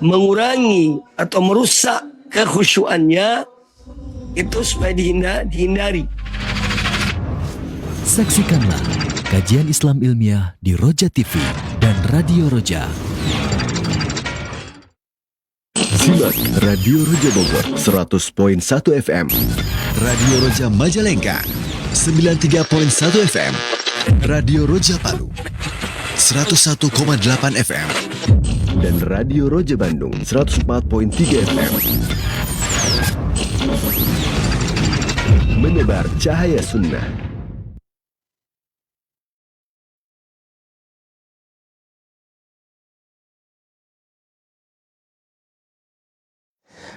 mengurangi atau merusak kekhusyuannya, itu supaya dihindari. Saksikanlah kajian Islam ilmiah di Roja TV dan Radio Roja. Simak Radio Roja Bogor 100.1 FM, Radio Roja Majalengka 93.1 FM, Radio Roja Palu 101,8 FM, dan Radio Roja Bandung 104.3 FM. Menebar cahaya sunnah.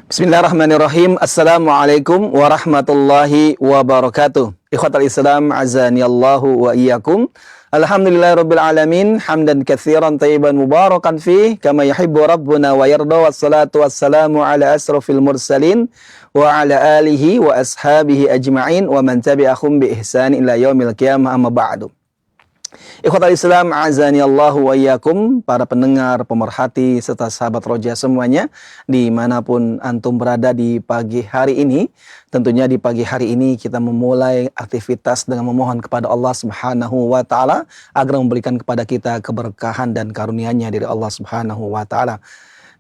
Bismillahirrahmanirrahim. Assalamualaikum warahmatullahi wabarakatuh. Ikhwatal Islam, azanillahu wa iyyakum. Alhamdulillahirabbil alamin, hamdan katsiran thayyiban mubarakan fi kama yuhibbu rabbuna wa yarda. Wassalatu wassalamu ala asrofil mursalin wa ala alihi wa ashabihi ajma'in wa man tabi'ahum bi ihsan ila yaumil qiyamah, amma ba'du. Ikhwatal Islam, azanillahu wa iyyakum, para pendengar, pemerhati, serta sahabat Roja semuanya, dimanapun antum berada di pagi hari ini. Tentunya di pagi hari ini kita memulai aktivitas dengan memohon kepada Allah Subhanahu wa Ta'ala agar memberikan kepada kita keberkahan dan karunia-Nya dari Allah Subhanahu wa Ta'ala.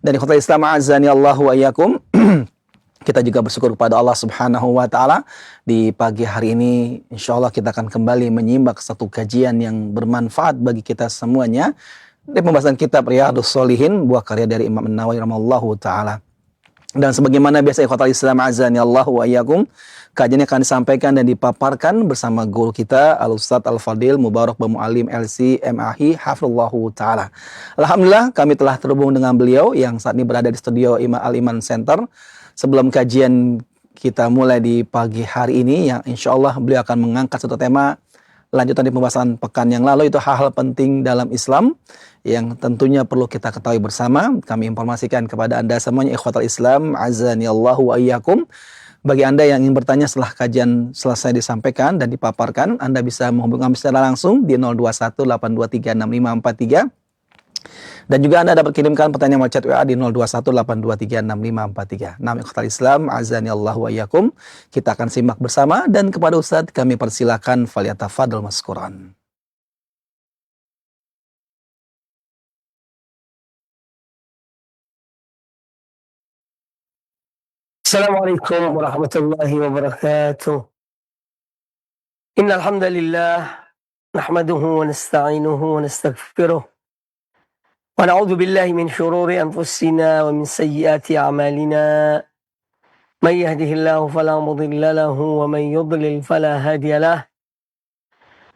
Dan ikhwatal Islam, azanillahu wa iyyakum, kita juga bersyukur kepada Allah Subhanahu wa Ta'ala. Di pagi hari ini insya Allah kita akan kembali menyimak satu kajian yang bermanfaat bagi kita semuanya di pembahasan kitab Riyadhus Shalihin, buah karya dari Imam An-Nawawi rahimahullahu ta'ala. Dan sebagaimana biasa ikhwatal Islam, azanillahu wa iyyakum, kajian yang akan disampaikan dan dipaparkan bersama guru kita Al-Ustadz Al-Fadil Mubarak Bamu'alim LC MAhi hafizallahu ta'ala. Alhamdulillah kami telah terhubung dengan beliau yang saat ini berada di studio Al-Iman Center. Sebelum kajian kita mulai di pagi hari ini, yang insya Allah beliau akan mengangkat satu tema lanjutan di pembahasan pekan yang lalu, itu hal-hal penting dalam Islam yang tentunya perlu kita ketahui bersama. Kami informasikan kepada Anda semuanya ikhwatal Islam, azanillahu wa iyyakum. Bagi Anda yang ingin bertanya setelah kajian selesai disampaikan dan dipaparkan, Anda bisa menghubungi kami secara langsung di 0218236543. Dan juga Anda dapat kirimkan pertanyaan melalui chat WA di 0218236543. Nama ikhwatal Islam, azanillahu wa iyyakum. Kita akan simak bersama, dan kepada Ustadz kami persilakan falyatafadhal maskuran. Assalamualaikum warahmatullahi wabarakatuh. Innal hamdalillah nahmaduhu wa nasta'inuhu wa nastaghfiruh. Wa na'udzu billahi min syururi anfusina wa min sayyiati a'malina. May yahdihillahu fala mudilla lahu wa may yudlil fala hadiya lah.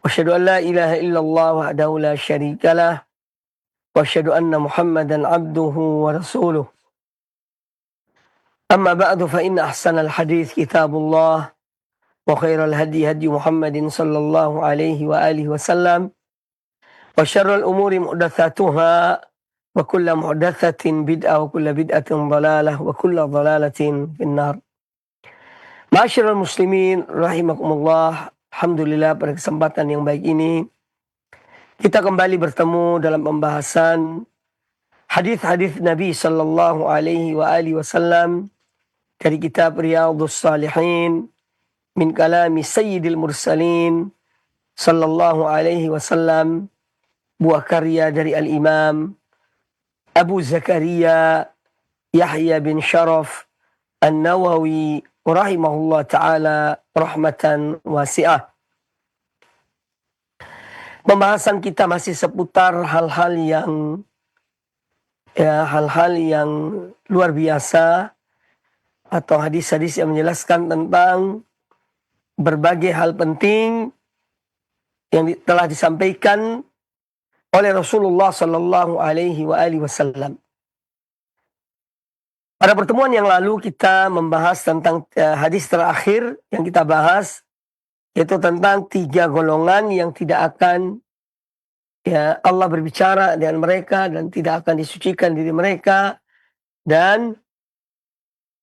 Wa asyhadu an la ilaha illallah wahdahu la syarika lah. Wa asyhadu anna Muhammadan 'abduhu wa rasuluh. Amma ba'du, fa inna ahsanal hadits kitabullah wa khairal hadi hadi Muhammadin sallallahu alaihi wa alihi wasallam. Wa syarrul umuri muhdatsatuha wa kullu muhdatsatin bid'ah wa kullu bid'atin dhalalah wa kullu dhalalatin finnar. Ma'asyiral muslimin rahimakumullah, alhamdulillah pada kesempatan yang baik ini kita kembali bertemu dalam pembahasan hadis-hadis Nabi sallallahu alaihi wa alihi wasallam dari kitab Riyadhus Shalihin min kalami Sayyidil Mursalin sallallahu alaihi wasallam, buah karya dari Al-Imam Abu Zakaria Yahya bin Sharaf An-Nawawi rahimahullah ta'ala rahmatan wasi'ah. Pembahasan kita masih seputar hal-hal yang luar biasa, atau hadis-hadis yang menjelaskan tentang berbagai hal penting yang telah disampaikan oleh Rasulullah sallallahu alaihi wa alihi wasallam. Pada pertemuan yang lalu kita membahas tentang hadis terakhir yang kita bahas, yaitu tentang 3 golongan yang tidak akan Allah berbicara dengan mereka dan tidak akan disucikan diri mereka, dan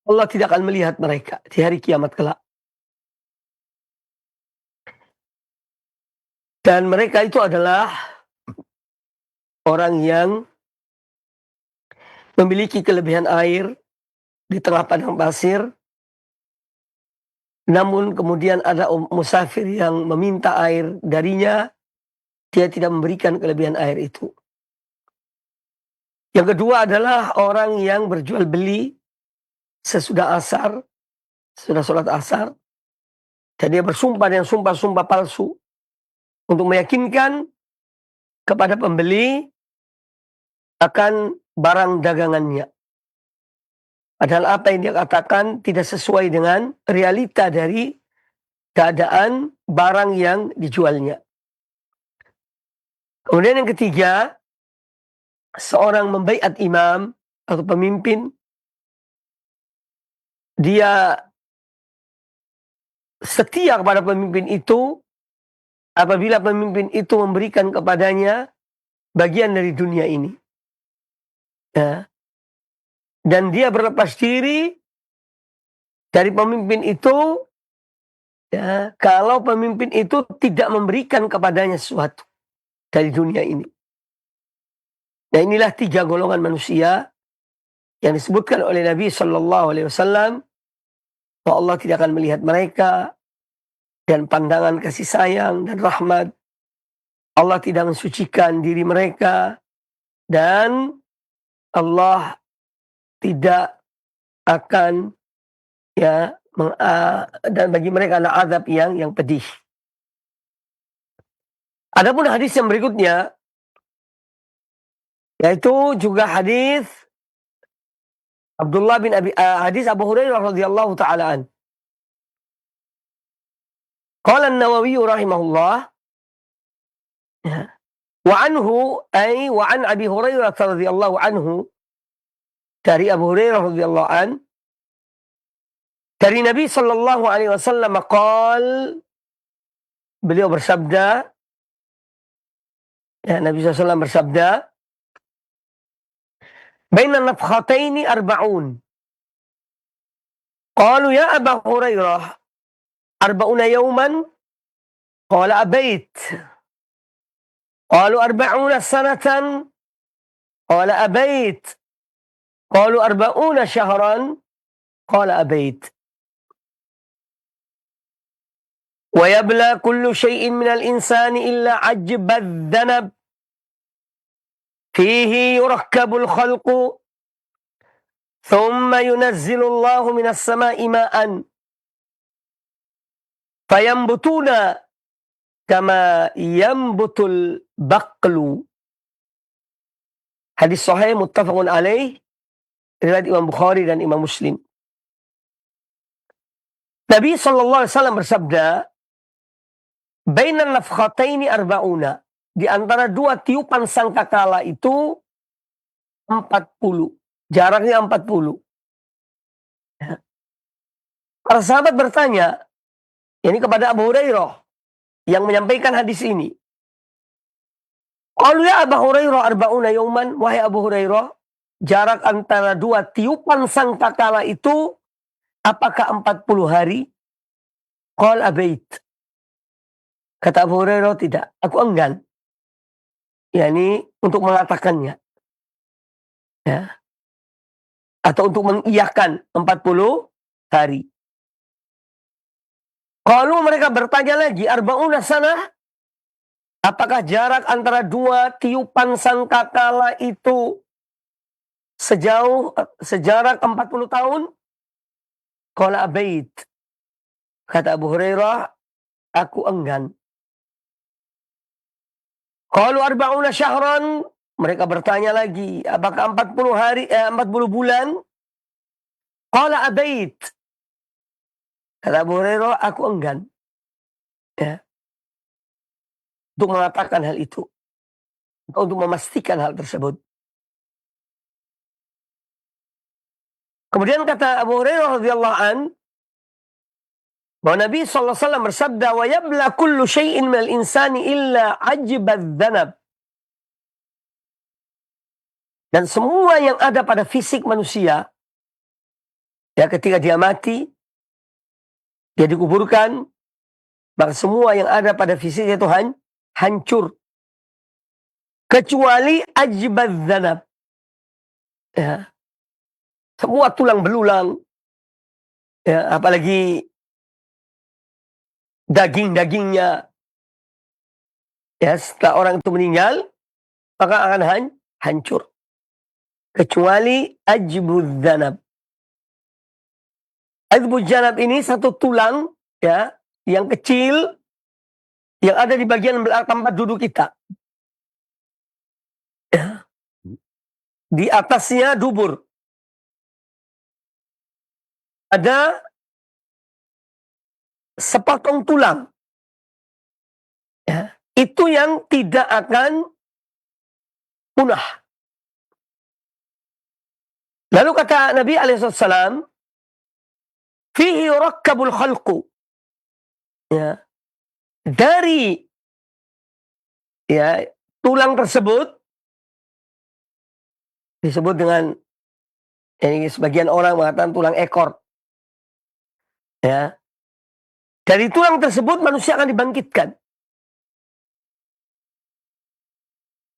Allah tidak akan melihat mereka di hari kiamat kelak. Dan mereka itu adalah orang yang memiliki kelebihan air di tengah padang pasir, namun kemudian ada musafir yang meminta air darinya, dia tidak memberikan kelebihan air itu. Yang kedua adalah orang yang berjual beli sesudah asar, sudah sholat asar, dan dia bersumpah dengan sumpah-sumpah palsu untuk meyakinkan kepada pembeli akan barang dagangannya. Padahal apa yang dia katakan tidak sesuai dengan realita dari keadaan barang yang dijualnya. Kemudian yang ketiga, seorang membaiat imam atau pemimpin, dia setia kepada pemimpin itu apabila pemimpin itu memberikan kepadanya bagian dari dunia ini. Ya. Dan dia berlepas diri dari pemimpin itu, ya, kalau pemimpin itu tidak memberikan kepadanya sesuatu dari dunia ini. Nah, inilah 3 golongan manusia yang disebutkan oleh Nabi Shallallahu Alaihi Wasallam bahwa Allah tidak akan melihat mereka dan pandangan kasih sayang dan rahmat. Allah tidak mensucikan diri mereka dan Allah tidak akan, ya, dan bagi mereka ada azab yang pedih. Adapun hadis yang berikutnya, yaitu juga hadis Abdullah bin hadis Abu Hurairah radhiyallahu taala an. Qala an-Nawawi rahimahullah, wa anhu ay wa an Abi Hurairah radhiyallahu anhu, dari Abu Hurairah radhiyallahu an, dari Nabi sallallahu alaihi wasallam beliau bersabda, ya, Nabi SAW bersabda, baina nafkhataini arba'un. Qalu ya Aba Hurairah, arba'una yawman? Qala abait. Qalu arba'una sanatan? Qala abait. Qalu arba'una syahran? Qala abait. Wa yabla kullu syai'in minal insani illa ajbad dhanab fihi yurakkabul khalqu thumma yunazzilullahu minas sama'i ma'an fayambutuna kama yambutul baqlu. Hadis sahih muttafaqun alaih, riwayat Imam Bukhari dan Imam Muslim. Nabi SAW bersabda, bainan nafkhataini arba'una. Di antara 2 tiupan sangkakala itu 40. Jaraknya 40. Ya. Para sahabat bertanya, ini kepada Abu Hurairah yang menyampaikan hadis ini. Qalu ya Abu Hurairah arba'una yauman, wahai Abu Hurairah, jarak antara 2 tiupan sangkakala itu apakah 40 hari? Qal abait. Kata Abu Hurairah, tidak, aku enggan. Yani untuk mengatakannya. Ya. Atau untuk mengiyakan 40 hari. Kalau mereka bertanya lagi, arba'una sanah, apakah jarak antara 2 tiupan sangkakala itu sejarak 40 tahun? Qala abait. Kata Abu Hurairah, aku enggan. Qalu arba'una syahran, mereka bertanya lagi, apakah 40 bulan? Qala abait. Kata Abu Hurairah, aku enggan. Ya. Untuk mengatakan hal itu. Atau untuk memastikan hal tersebut. Kemudian kata Abu Hurairah radhiyallahu an, bahwa Nabi SAW bersabda, wa yabla kullu syai'in minal insani illa ajbad dhanab. Dan semua yang ada pada fisik manusia, ya, ketika dia mati, dia dikuburkan, maka semua yang ada pada fisiknya itu hancur. Kecuali ajbad dhanab. Ya, semua tulang belulang, ya, apalagi daging-dagingnya, ya, setelah orang itu meninggal, maka akan hancur. Kecuali ajbud dzanab. Ajbud dzanab ini satu tulang, ya, yang kecil, yang ada di bagian belakang tempat duduk kita. Ya. Di atasnya dubur. Ada sepotong tulang. Ya. Itu yang tidak akan punah. Lalu kata Nabi alaihissalam, fihi rakkabul khalqu. Ya. Dari, ya, tulang tersebut disebut dengan, ini sebagian orang mengatakan tulang ekor. Ya. Dari tulang tersebut manusia akan dibangkitkan.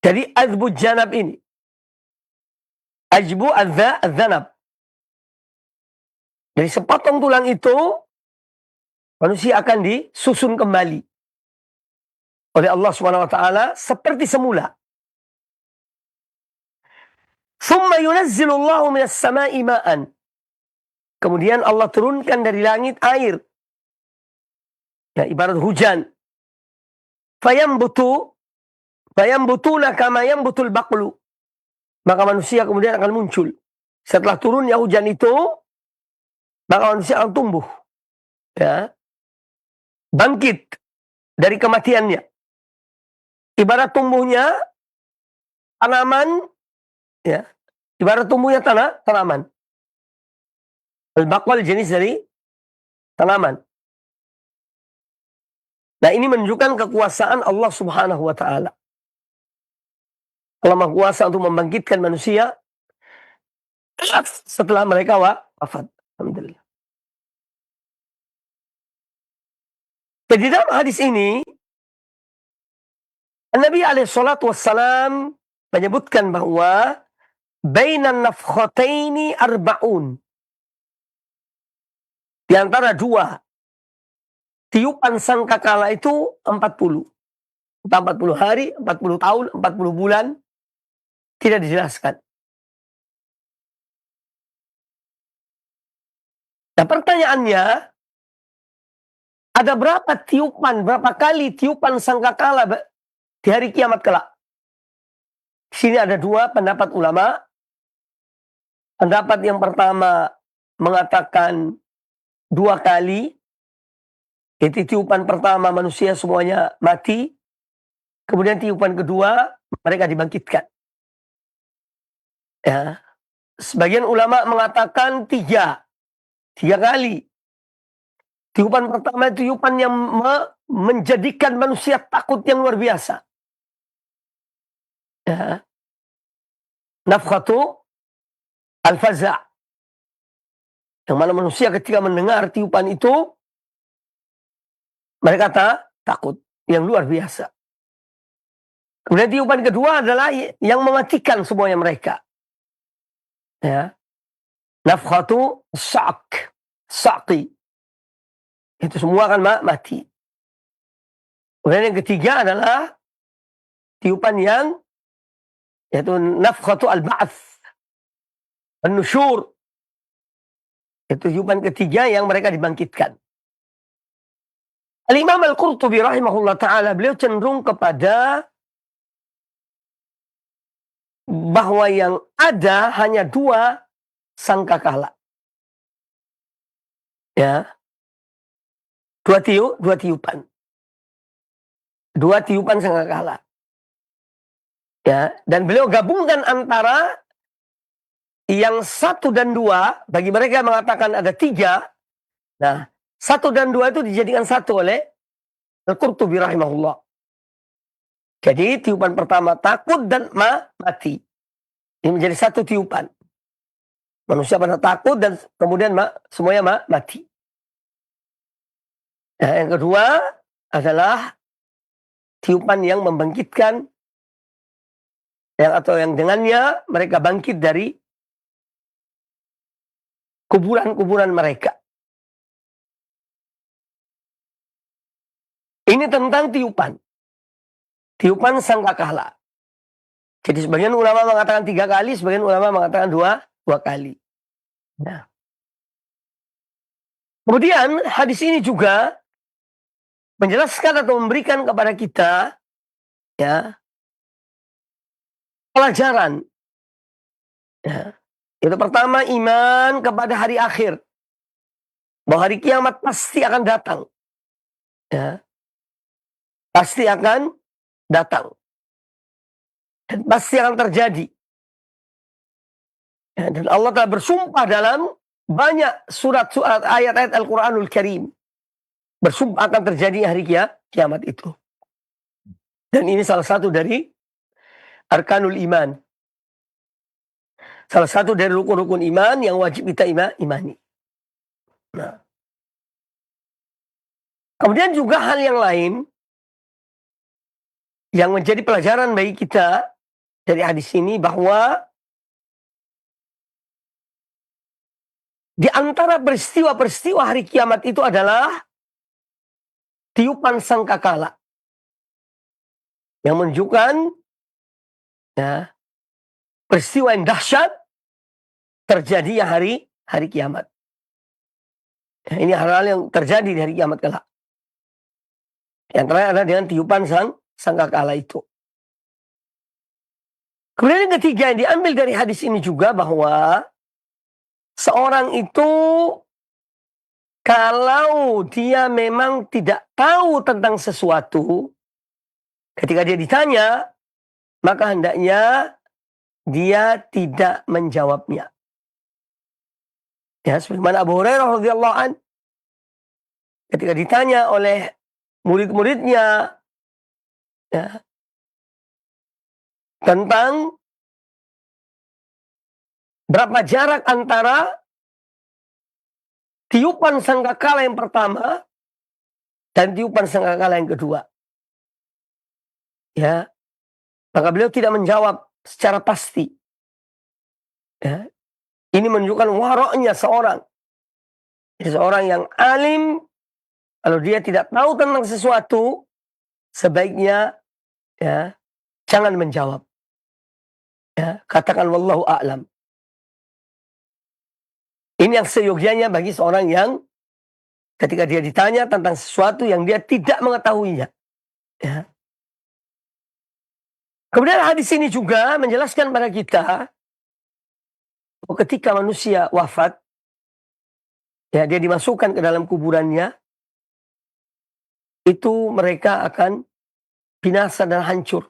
Dari ajbu janab ini. Ajbu adzanab. Dari sepotong tulang itu, manusia akan disusun kembali oleh Allah SWT seperti semula. Thumma yunazzilullahu minas sama'i ma'an. Kemudian Allah turunkan dari langit air. Ya, ibarat hujan. Fayambutuna kama yambutul baqlu. Maka manusia kemudian akan muncul. Setelah turunnya hujan itu, maka manusia akan tumbuh. Ya. Bangkit dari kematiannya. Ibarat tumbuhnya tanaman, ya. Ibarat tumbuhnya tanaman. Al-baqal jenis dari tanaman. Nah, ini menunjukkan kekuasaan Allah Subhanahu wa taala. Allah Maha Kuasa untuk membangkitkan manusia setelah mereka wafat. Alhamdulillah. Jadi dalam hadis ini, Nabi alaihissalatu wassalam menyebutkan bahwa bainan nafkhataini arba'un. Di antara dua tiupan sangkakala itu 40. Entah 40 hari, 40 tahun, 40 bulan. Tidak dijelaskan. Nah, pertanyaannya, ada berapa kali tiupan sangkakala di hari kiamat kelak? Di sini ada dua pendapat ulama. Pendapat yang pertama mengatakan 2 kali. Itu tiupan pertama manusia semuanya mati. Kemudian tiupan kedua mereka dibangkitkan. Ya. Sebagian ulama mengatakan 3 kali. Tiupan pertama itu tiupan yang menjadikan manusia takut yang luar biasa. Ya. Nafkhatu al-faza'. Yang mana manusia ketika mendengar tiupan itu, mereka takut yang luar biasa. Kemudian tiupan kedua adalah yang mematikan semuanya mereka. Ya. Nafkhatu sa'qi. Itu semua akan mati. Kemudian yang ketiga adalah tiupan yang yaitu nafkhatu al-ba'ats. An-nusyur. Itu tiupan ketiga yang mereka dibangkitkan. Al-Imam Al-Qurtubi rahimahullah ta'ala, beliau cenderung kepada bahwa yang ada hanya 2 sangkakala. Ya. 2 tiupan. 2 tiupan sangkakala. Ya, dan beliau gabungkan antara yang 1 dan 2, bagi mereka yang mengatakan ada 3. Nah, 1 dan 2 itu dijadikan 1 oleh Al-Qurtubi rahimahullah. Jadi tiupan pertama takut dan mati. Ini menjadi 1 tiupan. Manusia pada takut dan kemudian semuanya mati. Nah, yang kedua adalah tiupan yang membangkitkan, atau yang dengannya mereka bangkit dari kuburan-kuburan mereka. Ini tentang tiupan. Tiupan sangkakala. Jadi sebagian ulama mengatakan 3 kali, sebagian ulama mengatakan dua kali. Nah. Kemudian hadis ini juga menjelaskan atau memberikan kepada kita ya pelajaran. Ya. Itu pertama, iman kepada hari akhir. Bahwa hari kiamat pasti akan datang. Ya. Pasti akan datang. Dan pasti akan terjadi. Ya, dan Allah telah bersumpah dalam banyak surat-surat ayat-ayat Al-Quranul Karim. Bersumpah akan terjadi hari kiamat itu. Dan ini salah satu dari arkanul iman. Salah satu dari rukun-rukun iman yang wajib kita imani. Nah. Kemudian juga hal yang lain yang menjadi pelajaran bagi kita dari hadis ini, bahwa di antara peristiwa-peristiwa hari kiamat itu adalah tiupan sangkakala yang menunjukkan ya, peristiwa yang dahsyat terjadi hari kiamat. Ya, ini hal-hal yang terjadi di hari kiamat kelak. Yang terakhir adalah dengan tiupan sangkakala itu. Kemudian yang ketiga yang diambil dari hadis ini juga, bahwa seorang itu kalau dia memang tidak tahu tentang sesuatu, ketika dia ditanya, maka hendaknya dia tidak menjawabnya. Ya, sebagaimana Abu Hurairah radhiyallahu an ketika ditanya oleh murid-muridnya ya, tentang berapa jarak antara tiupan sangkakala yang pertama dan tiupan sangkakala yang kedua. Ya, maka beliau tidak menjawab secara pasti. Ya, ini menunjukkan waroknya seorang. Jadi seorang yang alim, kalau dia tidak tahu tentang sesuatu, sebaiknya ya jangan menjawab. Ya, katakan wallahu a'lam. Ini yang seyogyanya bagi seorang yang ketika dia ditanya tentang sesuatu yang dia tidak mengetahuinya. Ya. Kemudian hadis ini juga menjelaskan pada kita bahwa ketika manusia wafat, ya, dia dimasukkan ke dalam kuburannya, itu mereka akan binasa dan hancur.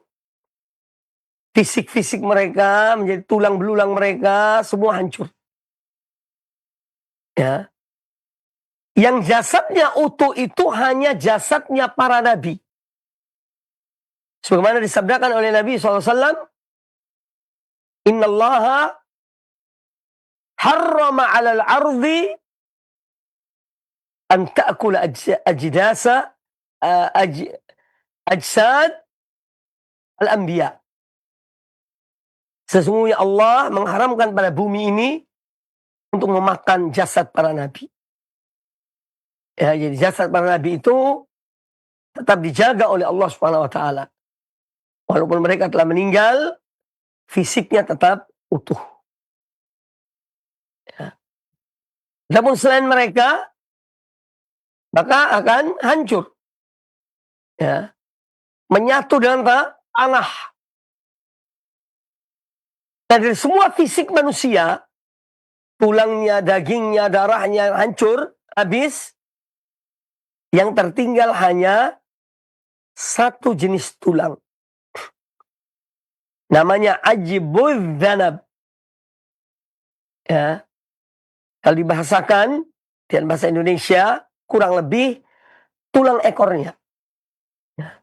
Fisik-fisik mereka menjadi tulang belulang mereka semua hancur. Ya. Yang jasadnya utuh itu hanya jasadnya para nabi. Sebagaimana disabdakan oleh Nabi SAW, Inna Allaha harrama alal ardi an ta'kula ajsad al-anbiya. Sesungguhnya Allah mengharamkan pada bumi ini untuk memakan jasad para nabi. Ya, jadi jasad para nabi itu tetap dijaga oleh Allah Subhanahu wa taala. Walaupun mereka telah meninggal, fisiknya tetap utuh. Ya. Namun selain mereka, maka akan hancur. Ya. Menyatu dengan tanah. Dan dari semua fisik manusia, tulangnya, dagingnya, darahnya hancur, habis. Yang tertinggal hanya satu jenis tulang. Namanya ajibudz dzanab. Ya. Kalau dibahasakan dengan bahasa Indonesia, kurang lebih tulang ekornya. Ya.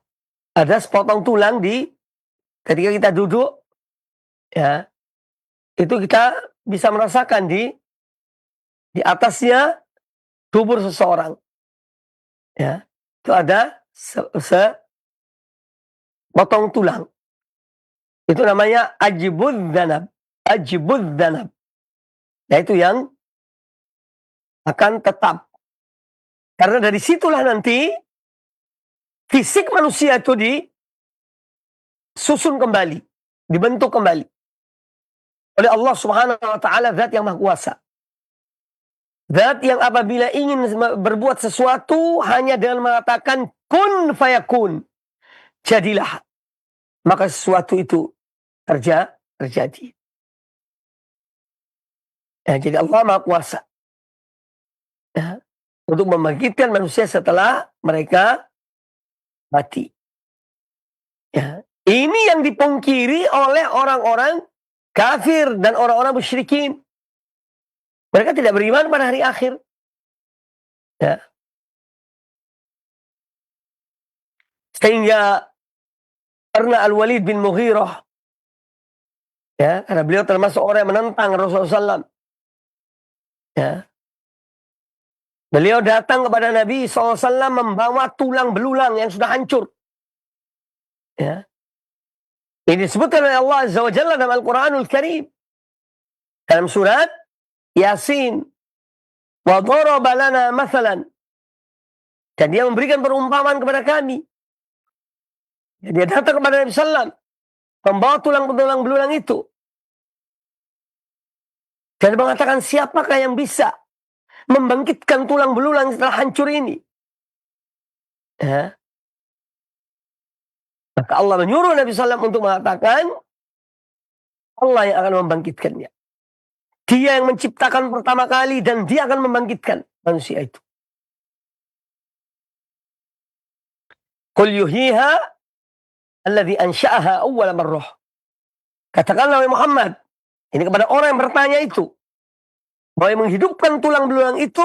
Ada sepotong tulang ketika kita duduk, ya, itu kita bisa merasakan di atasnya dubur seseorang. Ya, itu ada sepotong tulang. Itu namanya ajibudz dzanab. Ajibudz dzanab. Nah, itu yang akan tetap. Karena dari situlah nanti fisik manusia itu disusun kembali, dibentuk kembali oleh Allah Subhanahu wa taala, zat yang Maha Kuasa. Zat yang apabila ingin berbuat sesuatu hanya dengan mengatakan kun fayakun, jadilah, maka sesuatu itu terjadi. Ya, jadi Allah Maha Kuasa, ya, untuk membangkitkan manusia setelah mereka mati. Ya. Ini yang dipungkiri oleh orang-orang kafir dan orang-orang musyrikin. Mereka tidak beriman pada hari akhir. Ya. Sehingga karena Al-Walid bin Mughirah, ya, karena beliau termasuk orang yang menentang Rasulullah SAW. Ya. Beliau datang kepada Nabi SAW membawa tulang belulang yang sudah hancur. Ya. Ini disebutkan oleh Allah Azza wa Jalla dalam Al-Quranul Karim. Dalam surat Yasin. Wa daraba lana mathalan. Dan dia memberikan perumpamaan kepada kami. Dia datang kepada Nabi SAW, membawa tulang-tulang belulang itu. Dan mengatakan, siapakah yang bisa membangkitkan tulang belulang setelah hancur ini? Ya. Maka Allah menyuruh Nabi SAW untuk mengatakan, Allah yang akan membangkitkannya. Dia yang menciptakan pertama kali dan dia akan membangkitkan manusia itu. Qul yuhiha alladhi ansha'aha awwala marrah. Katakanlah wahai Muhammad, ini kepada orang yang bertanya itu, bahwa yang menghidupkan tulang belulang itu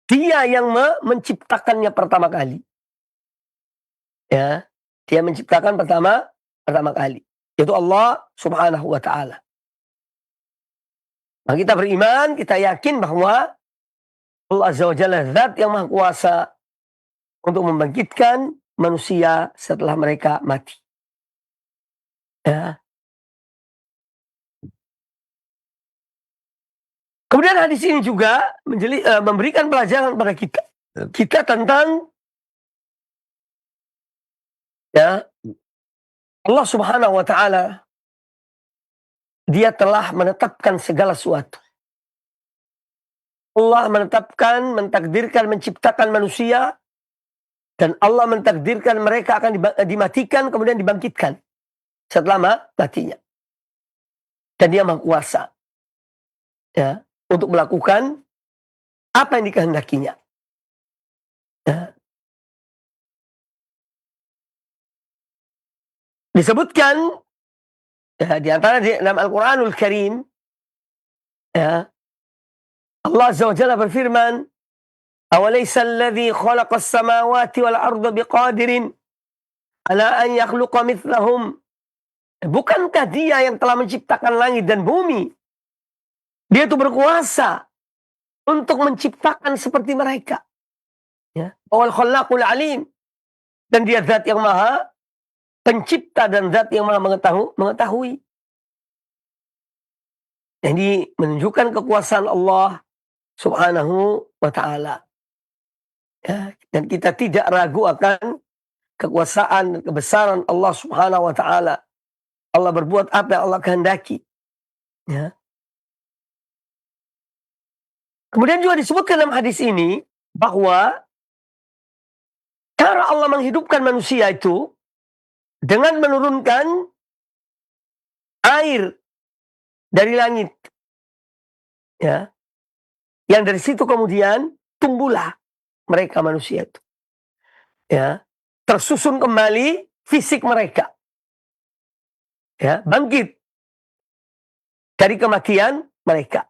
dia yang menciptakannya pertama kali. Ya, dia menciptakan pertama kali. Yaitu Allah Subhanahu wa taala. Nah, kita beriman, kita yakin bahwa Allah Azza wa Jalla zat yang Maha Kuasa untuk membangkitkan manusia setelah mereka mati. Ya. Kemudian hadis ini juga memberikan pelajaran kepada kita tentang, ya, Allah Subhanahu wa taala, dia telah menetapkan segala sesuatu. Allah menetapkan, mentakdirkan, menciptakan manusia, dan Allah mentakdirkan mereka akan dimatikan kemudian dibangkitkan setelah matinya. Dan dia Maha Kuasa, ya, untuk melakukan apa yang dikehendakinya. Ya. Disebutkan, ya, di antara dalam Al-Quranul Karim, ya, Allah Azza wa Jalla berfirman, awalaysa alladhi khalaqas samawati wal arda biqadirin ala an yakhluqa mithlahum. Bukankah dia yang telah menciptakan langit dan bumi? Dia itu berkuasa untuk menciptakan seperti mereka. Ya. Wal khallaqul alim. Dan dia zat yang maha pencipta dan zat yang maha mengetahui. Jadi menunjukkan kekuasaan Allah Subhanahu wa ta'ala. Ya, dan kita tidak ragu akan kekuasaan dan kebesaran Allah Subhanahu wa ta'ala. Allah berbuat apa yang Allah kehendaki. Ya. Kemudian juga disebutkan dalam hadis ini bahwa cara Allah menghidupkan manusia itu dengan menurunkan air dari langit. Ya. Yang dari situ kemudian tumbuhlah mereka manusia itu. Ya. Tersusun kembali fisik mereka. Ya, bangkit dari kematian mereka.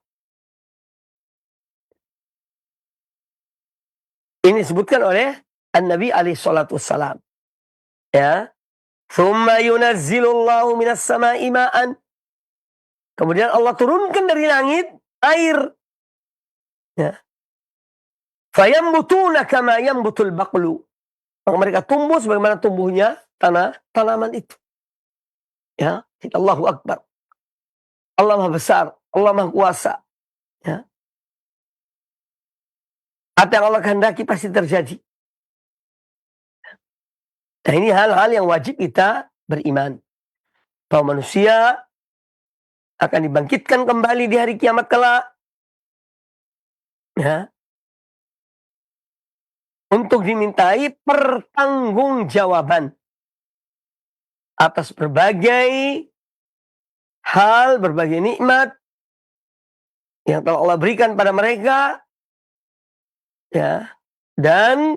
Ini disebutkan oleh An-Nabi alaihi salatu wassalam. Ya. Thumma yunazzilullahu minas sama'i ma'an. Kemudian Allah turunkan dari langit air. Ya. Fayambutuna kama yambutul baqlu. Maka mereka tumbuh sebagaimana tumbuhnya tanaman itu. Ya, Allahu Akbar. Allah Maha Besar, Allah Maha Kuasa. Ya. Apa yang Allah kehendaki pasti terjadi. Nah, ini hal-hal yang wajib kita beriman. Bahwa manusia akan dibangkitkan kembali di hari kiamat kelak. Ya. Untuk dimintai pertanggungjawaban atas berbagai hal, berbagai nikmat yang telah Allah berikan pada mereka, ya, dan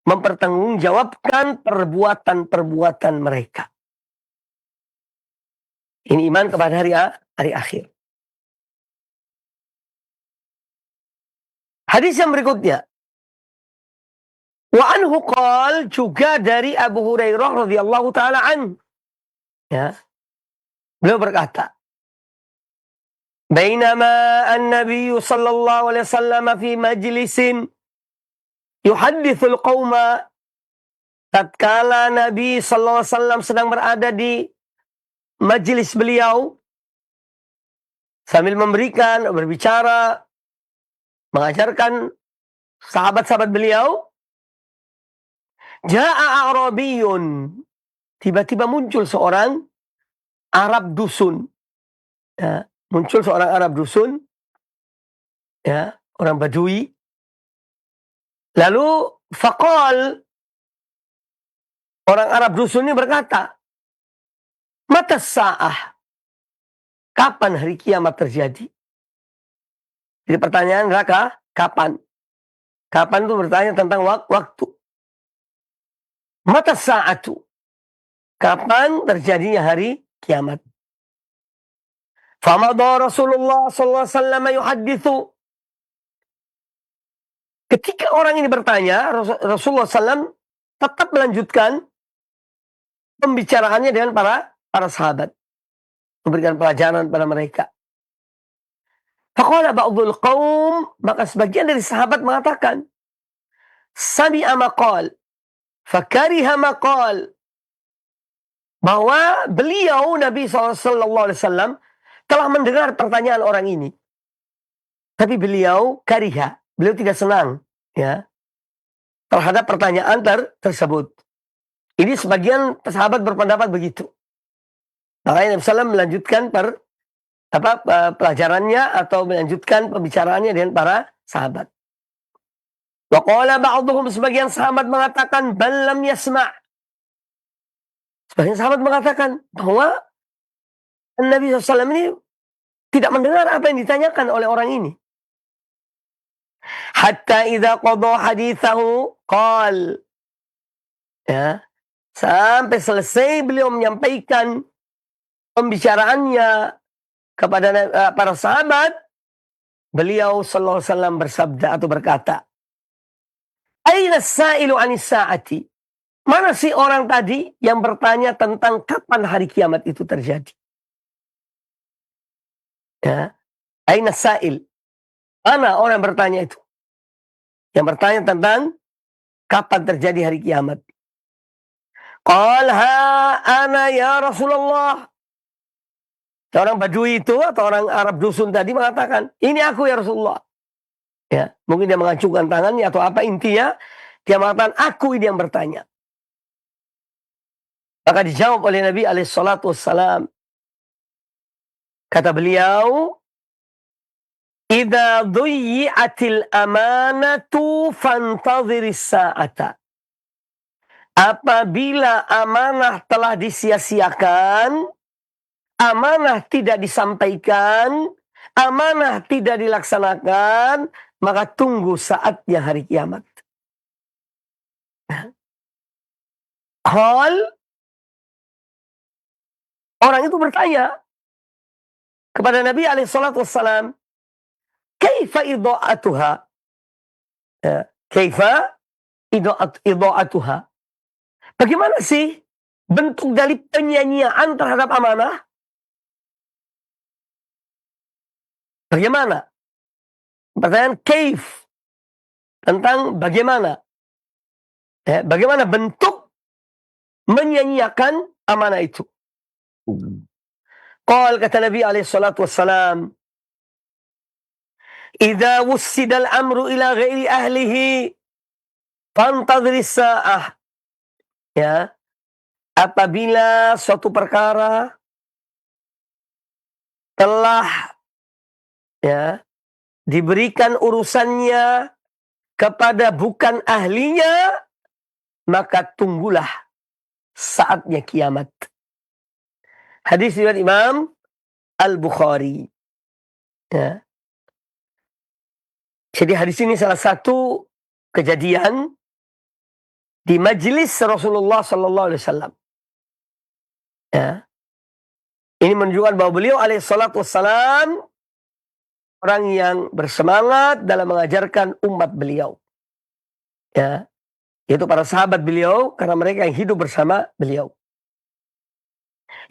mempertanggungjawabkan perbuatan-perbuatan mereka. Ini iman kepada hari akhir. Hadis yang berikutnya. Wa anhu qal, juga dari Abu Hurairah radhiyallahu taala an. Ya. Beliau berkata, "Bainama an-nabiy sallallahu alaihi wasallam fi majlisin yuhaddithul qauma." Tatkala Nabi sallallahu alaihi wasallam sedang berada di majelis beliau sambil berbicara, mengajarkan sahabat-sahabat beliau, ja'a a'rabiyun, tiba-tiba muncul seorang Arab dusun. Ya, muncul seorang Arab dusun, ya, orang Badui. Lalu faqal, orang Arab dusun ini berkata, mata sa'ah, kapan hari kiamat terjadi? Jadi pertanyaan mereka, kapan? Kapan itu bertanya tentang waktu. Mata sa'atu, kapan terjadinya hari kiamat? Famadha Rasulullah sallallahu alaihi wasallam yuhadditsu. Ketika orang ini bertanya, Rasulullah SAW tetap melanjutkan pembicaraannya dengan para sahabat, memberikan pelajaran pada mereka. Faqala ba'dul qaum, maka sebagian dari sahabat mengatakan, sami'a maqal, fakariha maqal, bahwa beliau Nabi SAW telah mendengar pertanyaan orang ini, tapi beliau kariha, beliau tidak senang, ya, terhadap pertanyaan tersebut. Ini sebagian sahabat berpendapat begitu. Makanya Nabi SAW melanjutkan pelajarannya atau melanjutkan pembicaraannya dengan para sahabat. Wa qala ba'dhum, sebagian sahabat mengatakan bal lam yasma'. Sebagian sahabat mengatakan bahwa Nabi SAW ini tidak mendengar apa yang ditanyakan oleh orang ini. Hatta idza qada hadithahu qal, ya, sampai selesai beliau menyampaikan pembicaraannya kepada para sahabat, beliau sallallahu alaihi wasallam bersabda atau berkata, aina as-sa'ilu 'anis sa'ati? Mana sih orang tadi yang bertanya tentang kapan hari kiamat itu terjadi? Ya, aina as-sa'il? Mana orang yang bertanya itu? Yang bertanya tentang kapan terjadi hari kiamat. Qal ha ana ya Rasulullah. Orang Badui itu atau orang Arab dusun tadi mengatakan, ini aku ya Rasulullah. Ya, mungkin dia mengacungkan tangannya atau apa, intinya dia mengatakan, aku ini yang bertanya. Maka dijawab oleh Nabi SAW. Kata beliau, idza dhuyyi'atil amanatu fantadhiris sa'ata. Apabila amanah telah disia-siakan, amanah tidak disampaikan, amanah tidak dilaksanakan, maka tunggu saatnya hari kiamat. Hal orang itu bertanya kepada Nabi SAW, kaifa idha'atuha? Kaifa idha'atuha? Bagaimana sih bentuk dari penyanyian terhadap amanah? Bagaimana? Pertanyaan kaif, tentang bagaimana. Bagaimana bentuk menyanyiakan amanah itu. Qal, kata Nabi SAW, idza wussidal amru ila ghairi ahlihi fantadhiris sa'ah. Ya, apabila suatu perkara telah ya diberikan urusannya kepada bukan ahlinya, maka tunggulah saatnya kiamat. Hadis riwayat Imam Al-Bukhari. Ya. Jadi hadis ini salah satu kejadian di majelis Rasulullah Sallallahu Alaihi Wasallam. Ya. Ini menunjukkan bahwa beliau alaihissalatu wassalam orang yang bersemangat dalam mengajarkan umat beliau. Ya. Yaitu para sahabat beliau, karena mereka yang hidup bersama beliau.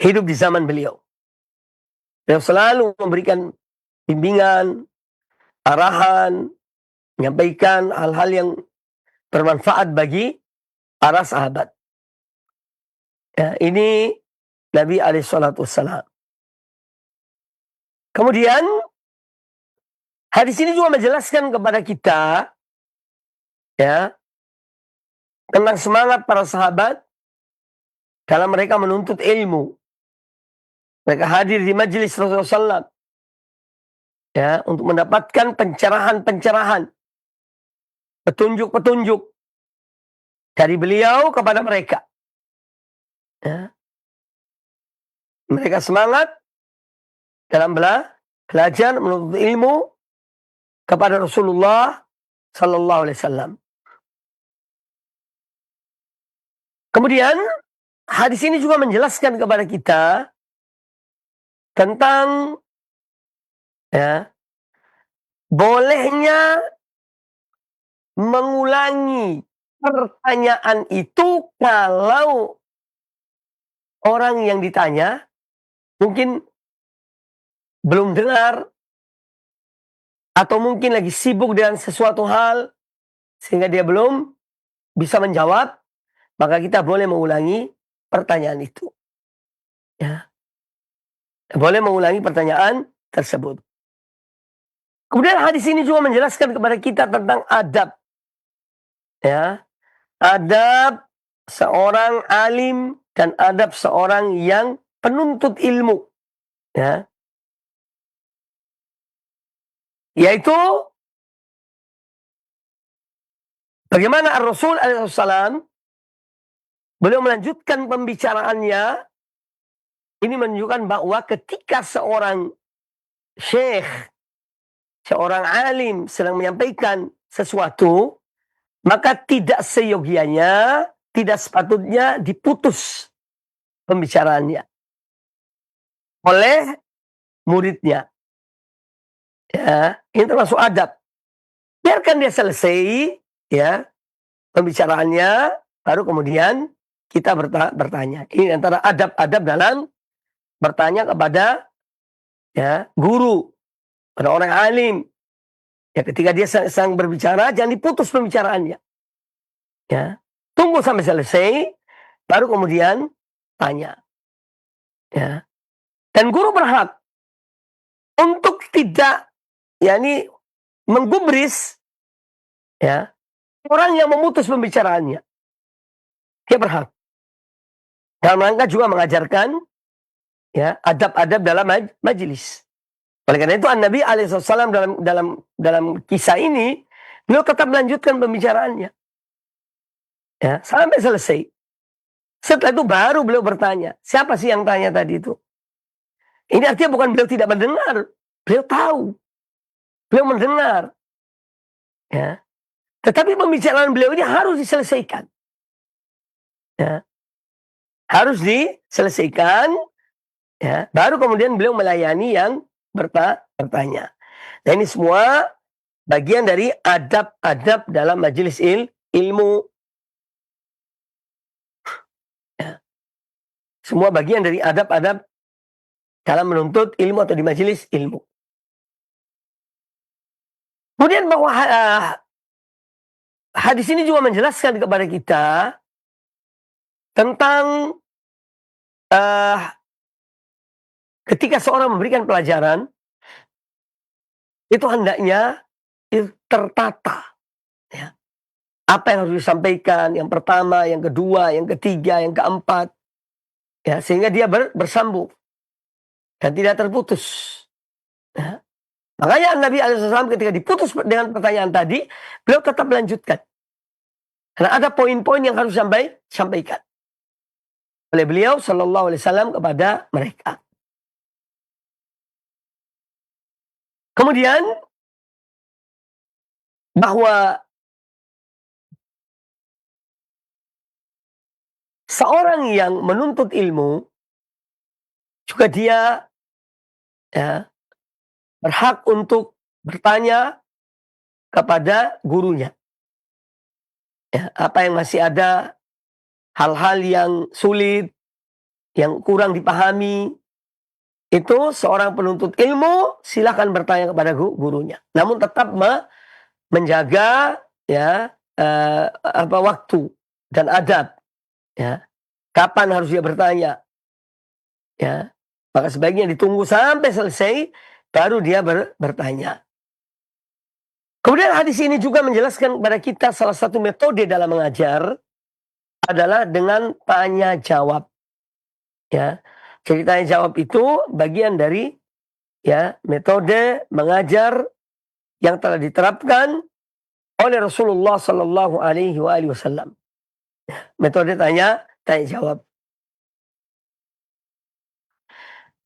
Hidup di zaman beliau. Beliau selalu memberikan bimbingan, arahan, menyampaikan hal-hal yang bermanfaat bagi para sahabat. Ya, ini Nabi alaihissalatu wassalam. Kemudian hadis ini juga menjelaskan kepada kita ya tentang semangat para sahabat dalam mereka menuntut ilmu. Mereka hadir di majelis Rasulullah SAW ya untuk mendapatkan pencerahan-pencerahan, petunjuk-petunjuk dari beliau kepada mereka. Ya. Mereka semangat dalam belajar menuntut ilmu kepada Rasulullah Sallallahu Alaihi Wasallam. Kemudian hadis ini juga menjelaskan kepada kita tentang ya bolehnya mengulangi pertanyaan itu kalau orang yang ditanya mungkin belum dengar atau mungkin lagi sibuk dengan sesuatu hal sehingga dia belum bisa menjawab, maka kita boleh mengulangi pertanyaan itu. Ya. Boleh mengulangi pertanyaan tersebut. Kemudian hadis ini juga menjelaskan kepada kita tentang adab. Ya. Adab seorang alim dan adab seorang yang penuntut ilmu. Ya. Yaitu bagaimana Ar-Rasul alaihissalam beliau melanjutkan pembicaraannya. Ini menunjukkan bahwa ketika seorang syekh, seorang alim sedang menyampaikan sesuatu, maka tidak seyogianya, tidak sepatutnya diputus pembicaraannya oleh muridnya. Ya, ini termasuk adab. Biarkan dia selesai ya pembicaraannya, baru kemudian kita bertanya. Ini antara adab-adab dalam bertanya kepada ya guru, pada orang alim. Ya, ketika dia sedang berbicara, jangan diputus pembicaraannya. Ya, tunggu sampai selesai, baru kemudian tanya. Ya, dan guru berhak untuk tidak yakni menggubris ya orang yang memutus pembicaraannya. Dia berhak. Dalam rangka juga mengajarkan ya adab-adab dalam majelis. Oleh karena itu Nabi alaihissalam dalam kisah ini beliau tetap melanjutkan pembicaraannya ya sampai selesai. Setelah itu baru beliau bertanya, siapa sih yang tanya tadi itu? Ini artinya bukan beliau tidak mendengar, beliau tahu, beliau mendengar. Ya. Tetapi pembicaraan beliau ini harus diselesaikan. Ya. Harus diselesaikan. Ya, baru kemudian beliau melayani yang bertanya. Nah ini semua bagian dari adab-adab dalam majelis ilmu. Ya. Semua bagian dari adab-adab dalam menuntut ilmu atau di majelis ilmu. Kemudian bahwa hadis ini juga menjelaskan kepada kita tentang ketika seorang memberikan pelajaran, itu hendaknya tertata. Ya. Apa yang harus disampaikan, yang pertama, yang kedua, yang ketiga, yang keempat. Ya, sehingga dia bersambung dan tidak terputus. Ya. Makanya Nabi SAW ketika diputus dengan pertanyaan tadi, beliau tetap melanjutkan. Karena ada poin-poin yang harus sampaikan oleh beliau Sallallahu Alaihi Wasallam kepada mereka. Kemudian bahwa seorang yang menuntut ilmu juga dia ya, berhak untuk bertanya kepada gurunya. Ya, apa yang masih ada, hal-hal yang sulit, yang kurang dipahami, itu seorang penuntut ilmu silakan bertanya kepada gurunya. Namun tetap menjaga ya waktu dan adab. Ya, kapan harus dia bertanya? Ya, maka sebaiknya ditunggu sampai selesai baru dia bertanya. Kemudian hadis ini juga menjelaskan kepada kita salah satu metode dalam mengajar adalah dengan tanya jawab. Ya, jadi tanya jawab itu bagian dari ya metode mengajar yang telah diterapkan oleh Rasulullah Sallallahu Alaihi Wasallam. Metode tanya jawab.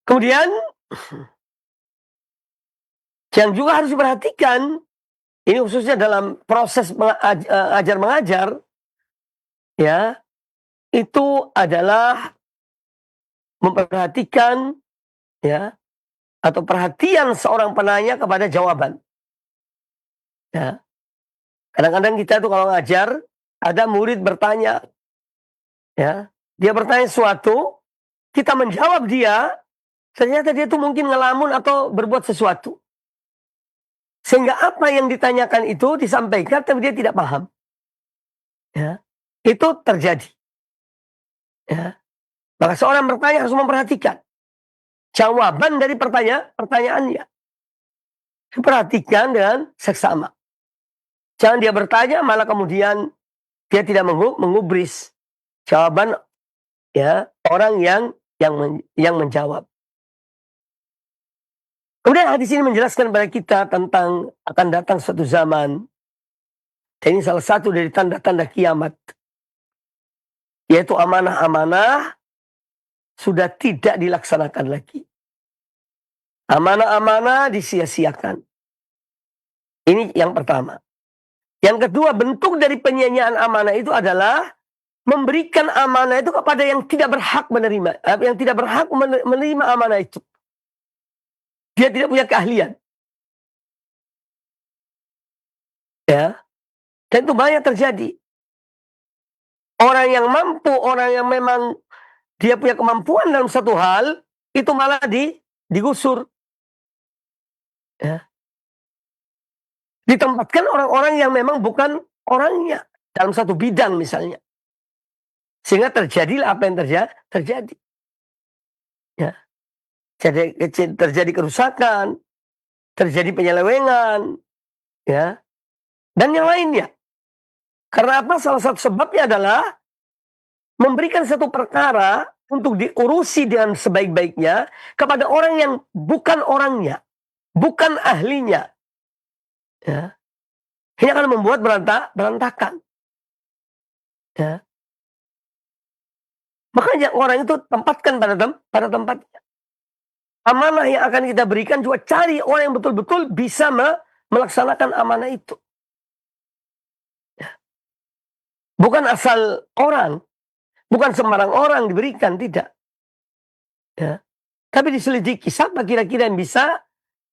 Kemudian yang juga harus diperhatikan, ini khususnya dalam proses ajar mengajar, ya, itu adalah memperhatikan, ya, atau perhatian seorang penanya kepada jawaban. Ya. Kadang-kadang kita tuh kalau ngajar, ada murid bertanya, ya, dia bertanya sesuatu, kita menjawab dia, ternyata dia tuh mungkin ngelamun atau berbuat sesuatu. Sehingga apa yang ditanyakan itu disampaikan, tapi dia tidak paham. Ya, itu terjadi. Ya. Maka seorang bertanya harus memperhatikan jawaban dari pertanyaannya. Diperhatikan dengan seksama. Jangan dia bertanya malah kemudian dia tidak mengubris jawaban ya orang yang menjawab. Kemudian hadis ini menjelaskan kepada kita tentang akan datang suatu zaman. Dan ini salah satu dari tanda-tanda kiamat. Yaitu amanah-amanah sudah tidak dilaksanakan lagi. Amanah-amanah disia-siakan. Ini yang pertama. Yang kedua, bentuk dari penyanyian amanah itu adalah memberikan amanah itu kepada yang tidak berhak menerima. Yang tidak berhak menerima amanah itu. Dia tidak punya keahlian. Ya. Dan itu banyak terjadi. Orang yang mampu, orang yang memang dia punya kemampuan dalam satu hal, itu malah digusur. Ya. Ditempatkan orang-orang yang memang bukan orangnya dalam satu bidang misalnya. Sehingga terjadilah apa yang terjadi. Ya. Terjadi kerusakan, terjadi penyelewengan, ya, dan yang lainnya. Karena apa? Salah satu sebabnya adalah memberikan satu perkara untuk diurusi dengan sebaik-baiknya kepada orang yang bukan orangnya, bukan ahlinya. Ya. Ini akan membuat berantakan. Ya. Makanya orang itu tempatkan pada tempatnya. Amanah yang akan kita berikan juga cari orang yang betul-betul bisa melaksanakan amanah itu. Ya. Bukan asal orang, bukan sembarang orang diberikan, tidak. Ya. Tapi diselidiki, siapa kira-kira yang bisa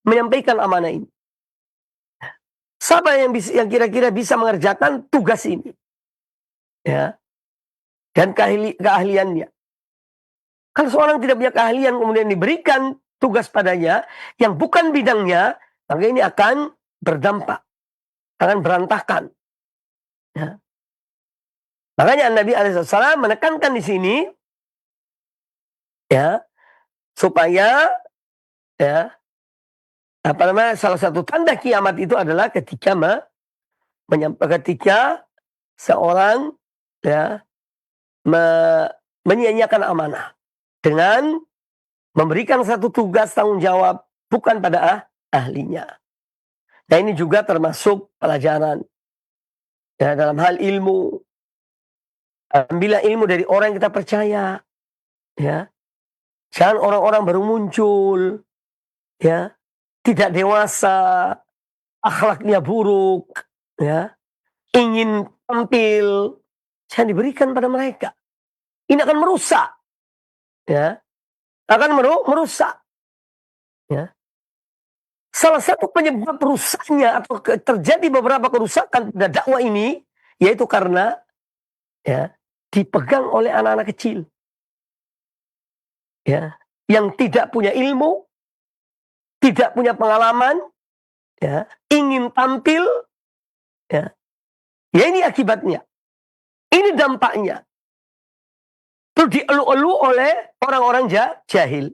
menyampaikan amanah ini? Siapa yang kira-kira bisa mengerjakan tugas ini? Ya. Dan keahliannya. Kalau seorang tidak punya keahlian kemudian diberikan tugas padanya yang bukan bidangnya, maka ini akan berdampak, akan berantakan. Ya. Makanya Nabi SAW menekankan di sini, ya, supaya ya Salah satu tanda kiamat itu adalah ketika ketika seorang ya menyia-nyiakan amanah dengan memberikan satu tugas tanggung jawab bukan pada ahlinya. Nah, ini juga termasuk pelajaran ya dalam hal ilmu. Ambillah ilmu dari orang yang kita percaya, ya. Jangan orang-orang baru muncul, ya, tidak dewasa, akhlaknya buruk, ya, ingin tampil, jangan diberikan pada mereka. Ini akan merusak, ya, akan merusak, ya. Salah satu penyebab rusaknya atau terjadi beberapa kerusakan pada dakwah ini, yaitu karena ya dipegang oleh anak-anak kecil, ya, yang tidak punya ilmu, tidak punya pengalaman, ya, ingin tampil, ya, ya ini akibatnya, ini dampaknya. Terus dielu-elu oleh orang-orang jahil,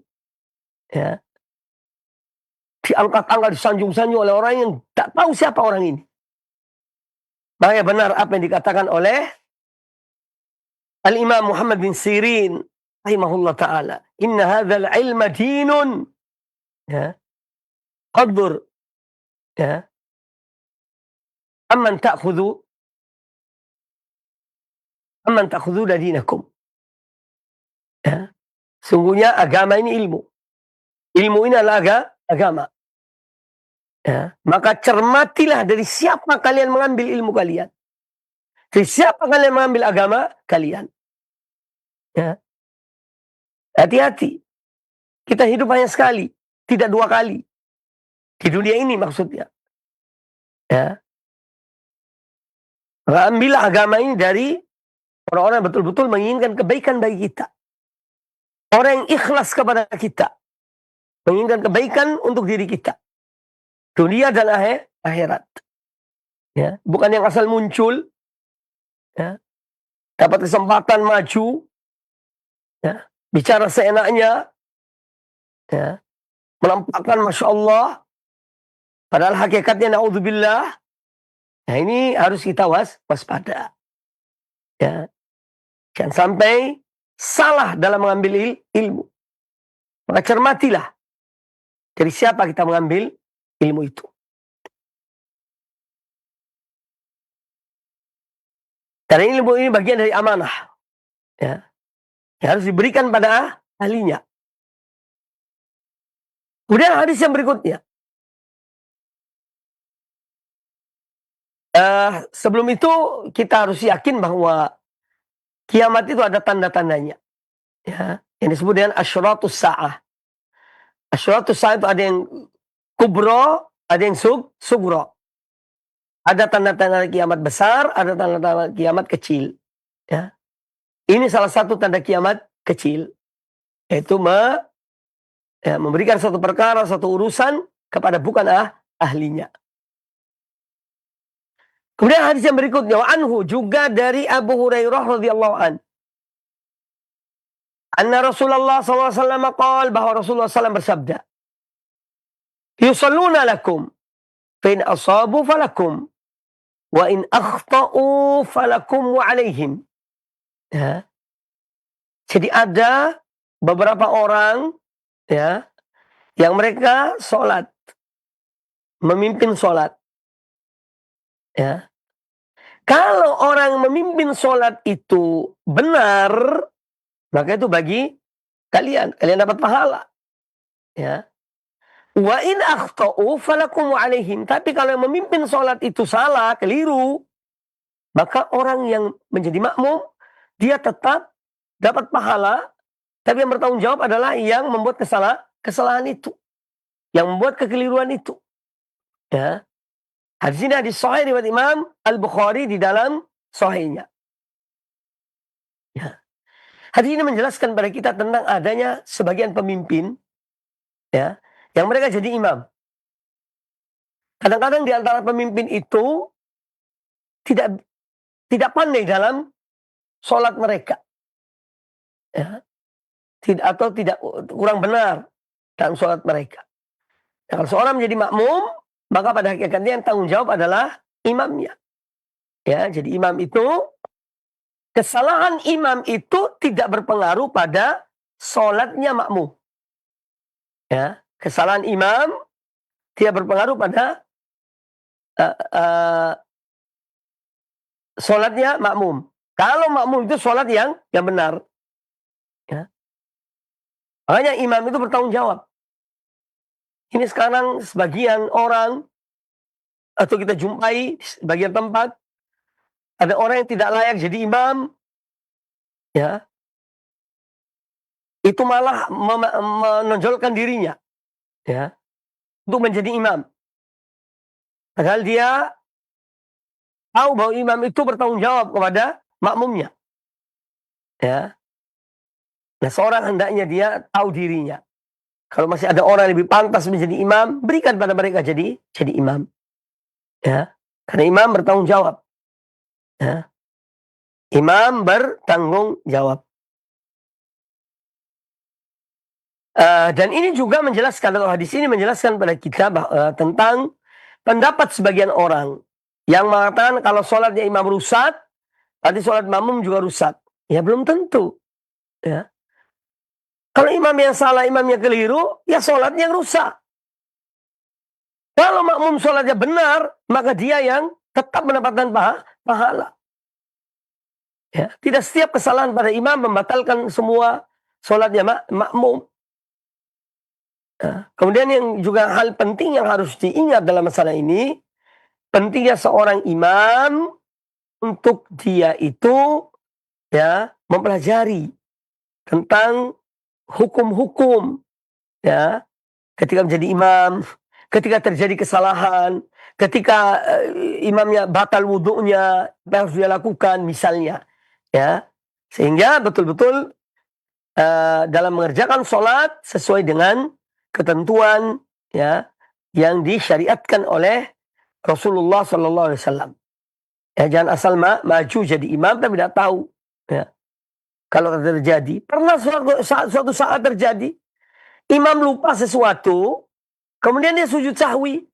ya, diangkat-angkat, disanjung-sanjung oleh orang yang tak tahu siapa orang ini. Makanya benar apa yang dikatakan oleh Al-Imam Muhammad bin Sirin rahimahullah ta'ala. Inna hadzal ilma dinun. Ya. Qadur. Ya. Amman ta'khudhu dinakum. Ya. Sungguhnya agama ini ilmu. Ilmu ini adalah agama. Ya. Maka cermatilah dari siapa kalian mengambil ilmu kalian. Dari siapa kalian mengambil agama kalian. Ya. Hati-hati. Kita hidup hanya sekali, tidak dua kali. Di dunia ini maksudnya. Ya. Maka ambillah agama ini dari orang-orang yang betul-betul menginginkan kebaikan bagi kita. Orang yang ikhlas kepada kita. Menginginkan kebaikan untuk diri kita. Dunia dan akhirat. Ya. Bukan yang asal muncul. Ya. Dapat kesempatan maju. Ya. Bicara seenaknya. Ya. Menampakkan Masya Allah. Padahal hakikatnya na'udzubillah. Nah ini harus kita waspada. Ya. Jangan sampai salah dalam mengambil ilmu. Maka cermatilah. Dari siapa kita mengambil ilmu itu. Karena ilmu ini bagian dari amanah. Ya. Yang harus diberikan pada ahlinya. Kemudian hadis yang berikutnya. Sebelum itu kita harus yakin bahwa kiamat itu ada tanda-tandanya. Ya. Yang disebut dengan asyratus sa'ah. Asyratus sa'ah itu ada yang kubro, ada yang sugro. Ada tanda-tanda kiamat besar, ada tanda-tanda kiamat kecil. Ya. Ini salah satu tanda kiamat kecil. Yaitu memberikan satu perkara, satu urusan kepada bukan ahlinya. Kemudian hadis yang berikutnya, wa anhu juga dari Abu Hurairah radhiyallahu an. Anna Rasulullah SAW qala, bahwa Rasulullah SAW bersabda, yusalluna lakum, fa in asabu falakum, wa in akhta'u falakum wa alaihim. Ya. Jadi ada beberapa orang ya yang mereka sholat, memimpin sholat. Ya. Kalau orang memimpin sholat itu benar, maka itu bagi kalian dapat pahala. Ya. Wa in akhta'u falakum wa alaihim. Tapi kalau yang memimpin sholat itu salah, keliru, maka orang yang menjadi makmum, dia tetap dapat pahala, tapi yang bertanggung jawab adalah yang membuat kesalahan itu, yang membuat kekeliruan itu. Ya. Hadis ini hadis sahih riwayat Imam Al-Bukhari di dalam sahihnya. Ya. Hadis ini menjelaskan pada kita tentang adanya sebagian pemimpin, ya, yang mereka jadi imam. Kadang-kadang di antara pemimpin itu tidak pandai dalam sholat mereka, ya, tidak kurang benar dalam sholat mereka. Kalau seorang menjadi makmum, maka pada hakikatnya yang tanggung jawab adalah imamnya. Ya, jadi imam itu, kesalahan imam itu tidak berpengaruh pada sholatnya makmum. Ya, kesalahan imam tidak berpengaruh pada sholatnya makmum. Kalau makmum itu sholat yang benar. Ya. Makanya imam itu bertanggung jawab. Ini sekarang sebagian orang, atau kita jumpai di sebagian tempat, ada orang yang tidak layak jadi imam, ya, itu malah menonjolkan dirinya, ya, untuk menjadi imam. Padahal dia tahu bahwa imam itu bertanggung jawab kepada makmumnya. Ya. Nah, seorang hendaknya dia tahu dirinya. Kalau masih ada orang yang lebih pantas menjadi imam, berikan pada mereka jadi imam. Ya. Karena imam bertanggung jawab. Ya. Imam bertanggung jawab. Dan ini juga menjelaskan, atau hadis ini menjelaskan pada kita tentang pendapat sebagian orang yang mengatakan kalau sholatnya imam rusak, berarti sholat makmum juga rusak. Ya belum tentu. Ya. Kalau imam yang salah, imamnya keliru, ya sholatnya yang rusak. Kalau makmum sholatnya benar, maka dia yang tetap mendapatkan pahala. Ya. Tidak setiap kesalahan pada imam membatalkan semua sholatnya makmum. Ya. Kemudian yang juga hal penting yang harus diingat dalam masalah ini, pentingnya seorang imam untuk dia itu ya mempelajari tentang hukum-hukum, ya, ketika menjadi imam, ketika terjadi kesalahan, ketika imamnya batal wudhunya, apa yang harus dia lakukan misalnya, ya, sehingga betul-betul dalam mengerjakan sholat sesuai dengan ketentuan, ya, yang disyariatkan oleh Rasulullah SAW. Ya, jangan asal maju jadi imam tapi tidak tahu, ya. Kalau terjadi, pernah suatu saat terjadi, imam lupa sesuatu, kemudian dia sujud sahwi,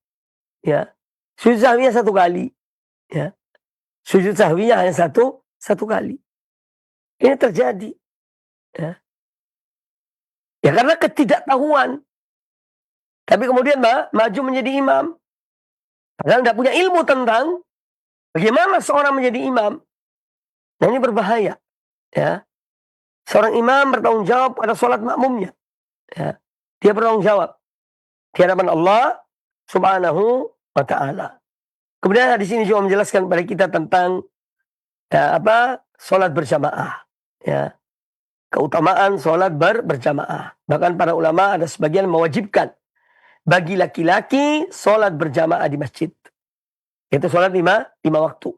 ya, sujud sahwinya 1 kali, ya, sujud sahwinya hanya satu kali. Ini terjadi, ya, ya karena ketidaktahuan. Tapi kemudian maju menjadi imam, padahal tidak punya ilmu tentang bagaimana seorang menjadi imam. Nah ini berbahaya, ya. Seorang imam bertanggung jawab pada sholat makmumnya. Ya. Dia bertanggung jawab di hadapan Allah Subhanahu wa ta'ala. Kemudian di sini juga menjelaskan pada kita tentang sholat berjamaah. Ya. Keutamaan sholat berjamaah. Bahkan para ulama ada sebagian mewajibkan bagi laki-laki sholat berjamaah di masjid. Itu sholat 5 waktu.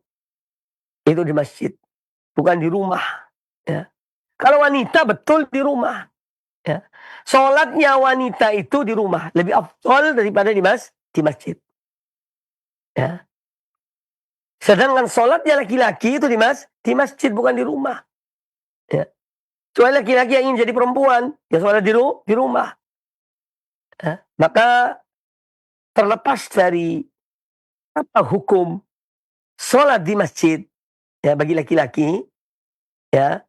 Itu di masjid, bukan di rumah. Ya. Kalau wanita betul di rumah. Ya. Sholatnya wanita itu di rumah. Lebih afdal daripada di masjid. Ya. Sedangkan sholatnya laki-laki itu di masjid bukan di rumah. Ya. Kecuali laki-laki yang ingin jadi perempuan, ya sholat di rumah. Ya. Maka terlepas dari apa hukum sholat di masjid, ya, bagi laki-laki, ya.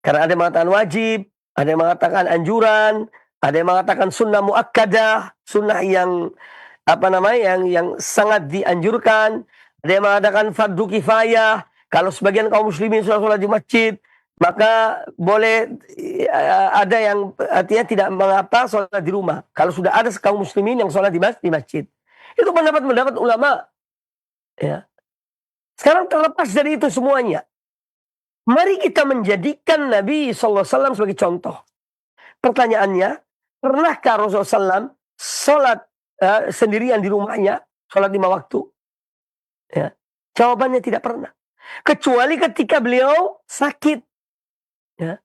Karena ada yang mengatakan wajib, ada yang mengatakan anjuran, ada yang mengatakan sunnah muakkadah, sunnah yang yang sangat dianjurkan. Ada yang mengatakan fardu kifayah. Kalau sebagian kaum muslimin sudah sholat di masjid, maka boleh, ada yang artinya tidak mengapa sholat di rumah. Kalau sudah ada kaum muslimin yang sholat di masjid. Itu pendapat ulama. Ya. Sekarang terlepas dari itu semuanya, mari kita menjadikan Nabi SAW sebagai contoh. Pertanyaannya, pernahkah Rasulullah SAW sholat sendirian di rumahnya, sholat 5 waktu? Ya. Jawabannya tidak pernah. Kecuali ketika beliau sakit. Ya.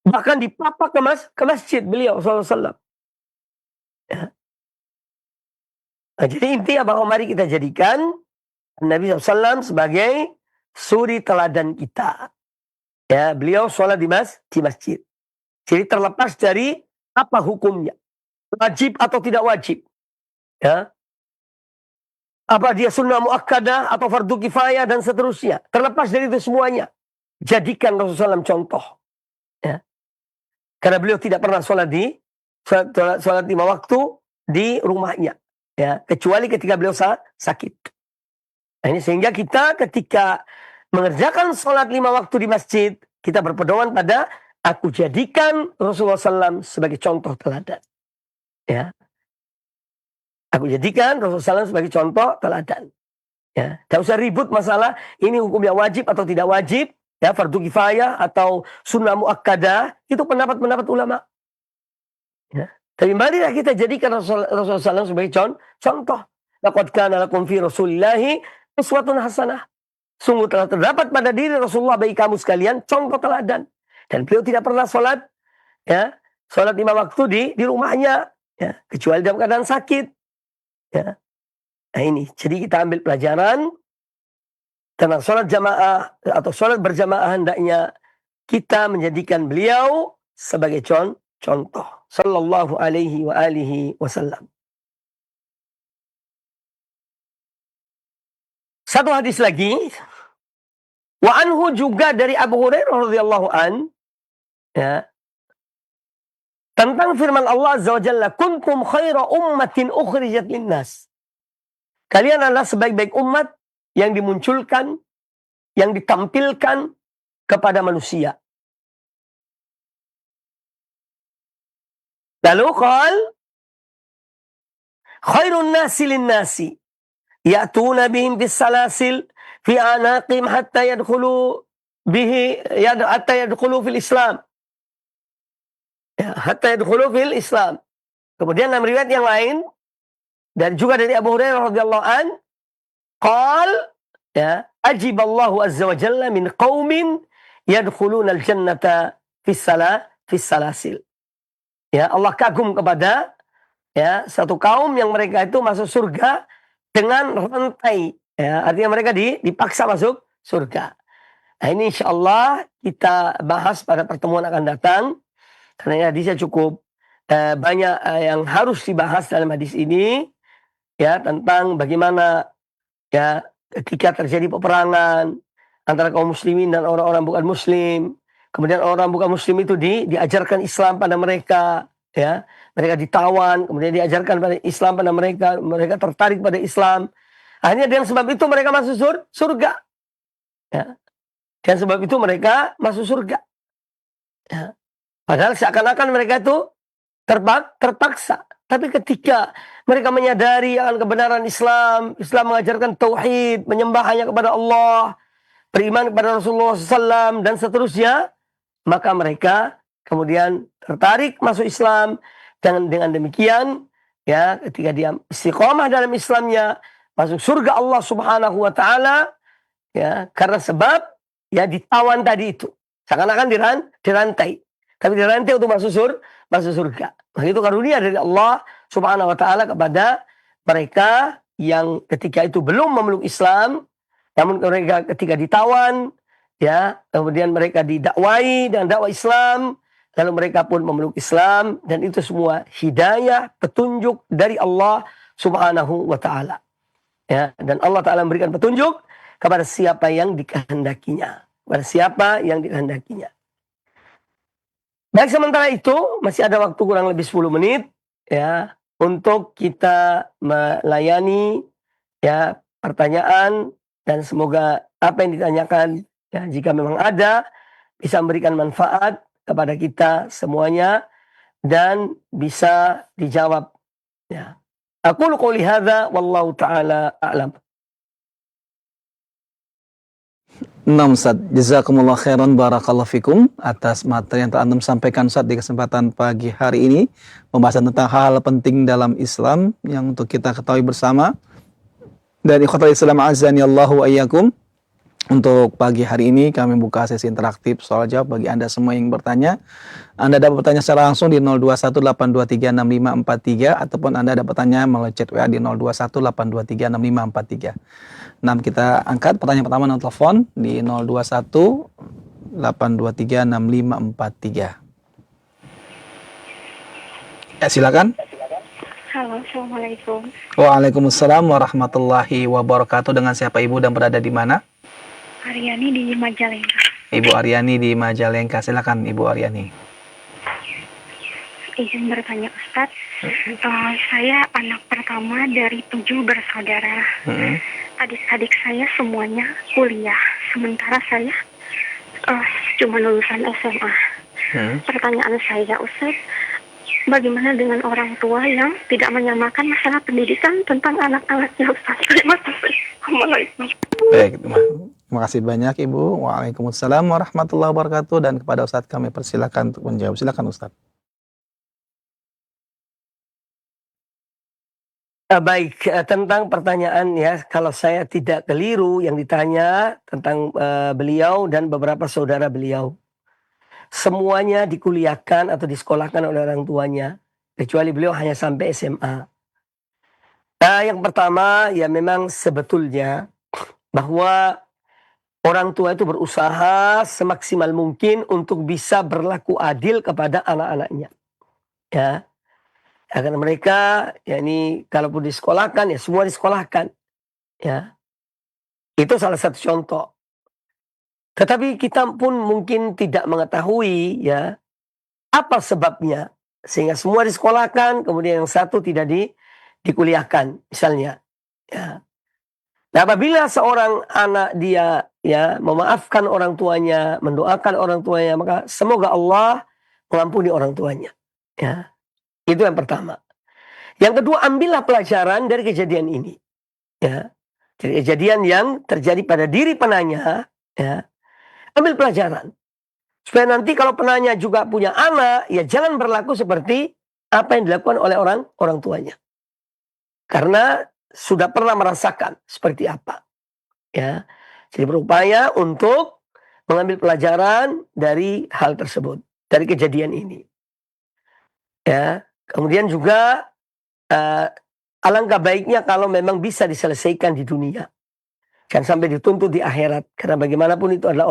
Bahkan dipapa ke masjid beliau SAW. Ya. Nah, jadi intinya bahwa mari kita jadikan Nabi SAW sebagai suri teladan kita. Ya, beliau sholat di masjid. Jadi terlepas dari apa hukumnya. wajib atau tidak wajib. Ya. Apa dia sunnah muakkadah atau fardu kifayah dan seterusnya. Terlepas dari itu semuanya, jadikan Rasulullah SAW contoh. Ya. Karena beliau tidak pernah sholat 5 waktu di rumahnya. Ya. Kecuali ketika beliau sakit. Nah, ini sehingga kita ketika mengerjakan sholat 5 waktu di masjid, kita berpedoman pada aku jadikan Rasulullah SAW sebagai contoh teladan. Ya. Aku jadikan Rasulullah SAW sebagai contoh teladan. Ya. Tidak usah ribut masalah ini hukumnya wajib atau tidak wajib. Ya, fardu kifayah atau sunnah muakkadah. Itu pendapat-pendapat ulama. Ya. Tapi marilah kita jadikan Rasulullah SAW sebagai contoh. Laqad kana lakum fi Rasulillahi uswatun hasanah. Sungguh telah terdapat pada diri Rasulullah bagi kamu sekalian contoh teladan. Dan beliau tidak pernah sholat 5 waktu di rumahnya. Ya. Kecuali dalam keadaan sakit. Ya. Nah ini, jadi kita ambil pelajaran tentang sholat jamaah atau sholat berjamaah, hendaknya kita menjadikan beliau sebagai contoh. Sallallahu alaihi wa alihi wasallam. Satu hadis lagi. Wa anhu, juga dari Abu Hurairah radhiyallahu an, ya, tentang firman Allah Azza wa Jalla, kuntum khaira ummatin ukhrijat linnas. Kalian adalah sebaik-baik umat yang dimunculkan, yang ditampilkan kepada manusia. Lalu qal, khairun nasi linnasi, ya'tuna bihim bis salasil fi anaqim hatta yadkhulu fil Islam. Ya, hatta yadkhulu fil Islam. Kemudian dalam riwayat yang lain dan juga dari Abu Hurairah radhiyallahu an, qal, ya, ajiballahu azza wa jalla min qaumin yadkhuluna al-jannata fis salasil. Ya, Allah kagum kepada satu kaum yang mereka itu masuk surga dengan rantai. Ya, artinya mereka dipaksa masuk surga. Nah, ini insyaallah kita bahas pada pertemuan akan datang. Karena hadisnya cukup banyak yang harus dibahas dalam hadis ini, ya, tentang bagaimana ya ketika terjadi peperangan antara kaum muslimin dan orang-orang bukan muslim, kemudian orang bukan muslim itu diajarkan Islam pada mereka, ya, mereka ditawan, kemudian diajarkan pada Islam pada mereka tertarik pada Islam, akhirnya dengan sebab itu mereka masuk surga, ya, dan sebab itu mereka masuk surga, ya. Padahal seakan-akan mereka itu terpaksa. Tapi ketika mereka menyadari akan kebenaran Islam, Islam mengajarkan tauhid, menyembah hanya kepada Allah, beriman kepada Rasulullah SAW dan seterusnya, maka mereka kemudian tertarik masuk Islam. Dan dengan demikian, ya, ketika dia istiqomah dalam Islamnya, masuk surga Allah Subhanahu wa taala, ya, karena sebab ya ditawan tadi itu. Seakan-akan dirantai. Tapi dirantai untuk masuk surga. Nah, itu karunia dari Allah Subhanahu wa taala kepada mereka yang ketika itu belum memeluk Islam, namun mereka ketika ditawan, ya, kemudian mereka didakwai dan dakwah Islam, lalu mereka pun memeluk Islam, dan itu semua hidayah, petunjuk dari Allah Subhanahu wa taala. Ya, dan Allah taala memberikan petunjuk kepada siapa yang dikehendakinya, Baik, sementara itu masih ada waktu kurang lebih 10 menit, ya, untuk kita melayani, ya, pertanyaan, dan semoga apa yang ditanyakan, ya, jika memang ada, bisa memberikan manfaat kepada kita semuanya dan bisa dijawab, ya. Aqulu qouli hadza wallahu taala a'lam. Naam, Ustaz, jazakumullah khairan, barakallahu fikum atas materi yang telah Antum sampaikan, Ustaz, di kesempatan pagi hari ini, pembahasan tentang hal-hal penting dalam Islam yang untuk kita ketahui bersama. Dan ikhwatul Islam azani Allahu wa iyyakum, untuk pagi hari ini kami buka sesi interaktif soal jawab bagi Anda semua yang bertanya. Anda dapat bertanya secara langsung di 0218236543 ataupun Anda dapat bertanya melalui chat WA di 0218236543. Nah, kita angkat pertanyaan pertama dengan telepon di 0218236543. Silakan. Assalamualaikum. Waalaikumsalam warahmatullahi wabarakatuh. Dengan siapa Ibu dan berada di mana? Aryani di Majalengka. Ibu Aryani di Majalengka. Silakan Ibu Aryani. Izin bertanya Ustaz, saya anak pertama dari 7 bersaudara. Adik-adik saya semuanya kuliah, sementara saya cuma lulusan SMA. Pertanyaan saya Ustaz, bagaimana dengan orang tua yang tidak menyamakan masalah pendidikan tentang anak-anaknya Ustaz? Terima kasih. Assalamualaikum. Baik, terima kasih banyak Ibu. Waalaikumsalam warahmatullahi wabarakatuh. Dan kepada Ustadz kami persilakan untuk menjawab. Silakan Ustadz. Baik, tentang pertanyaan ya, kalau saya tidak keliru yang ditanya tentang beliau dan beberapa saudara beliau. Semuanya dikuliahkan atau disekolahkan oleh orang tuanya, kecuali beliau hanya sampai SMA. Yang pertama, ya memang sebetulnya bahwa orang tua itu berusaha semaksimal mungkin untuk bisa berlaku adil kepada anak-anaknya. Ya. Karena mereka, ya ini kalaupun disekolahkan, ya semua disekolahkan. Ya. Itu salah satu contoh. Tetapi kita pun mungkin tidak mengetahui ya apa sebabnya sehingga semua disekolahkan, kemudian yang satu tidak dikuliahkan, misalnya. Ya. Nah, apabila seorang anak dia ya memaafkan orang tuanya, mendoakan orang tuanya, maka semoga Allah mengampuni orang tuanya. Ya. Itu yang pertama. Yang kedua, ambillah pelajaran dari kejadian ini. Ya. Dari kejadian yang terjadi pada diri penanya, ya. Ambil pelajaran. Supaya nanti kalau penanya juga punya anak, ya jangan berlaku seperti apa yang dilakukan oleh orang tuanya. Karena sudah pernah merasakan seperti apa. Ya. Jadi berupaya untuk mengambil pelajaran dari hal tersebut, dari kejadian ini. Ya. Kemudian juga alangkah baiknya kalau memang bisa diselesaikan di dunia. Jangan sampai dituntut di akhirat. Karena bagaimanapun itu adalah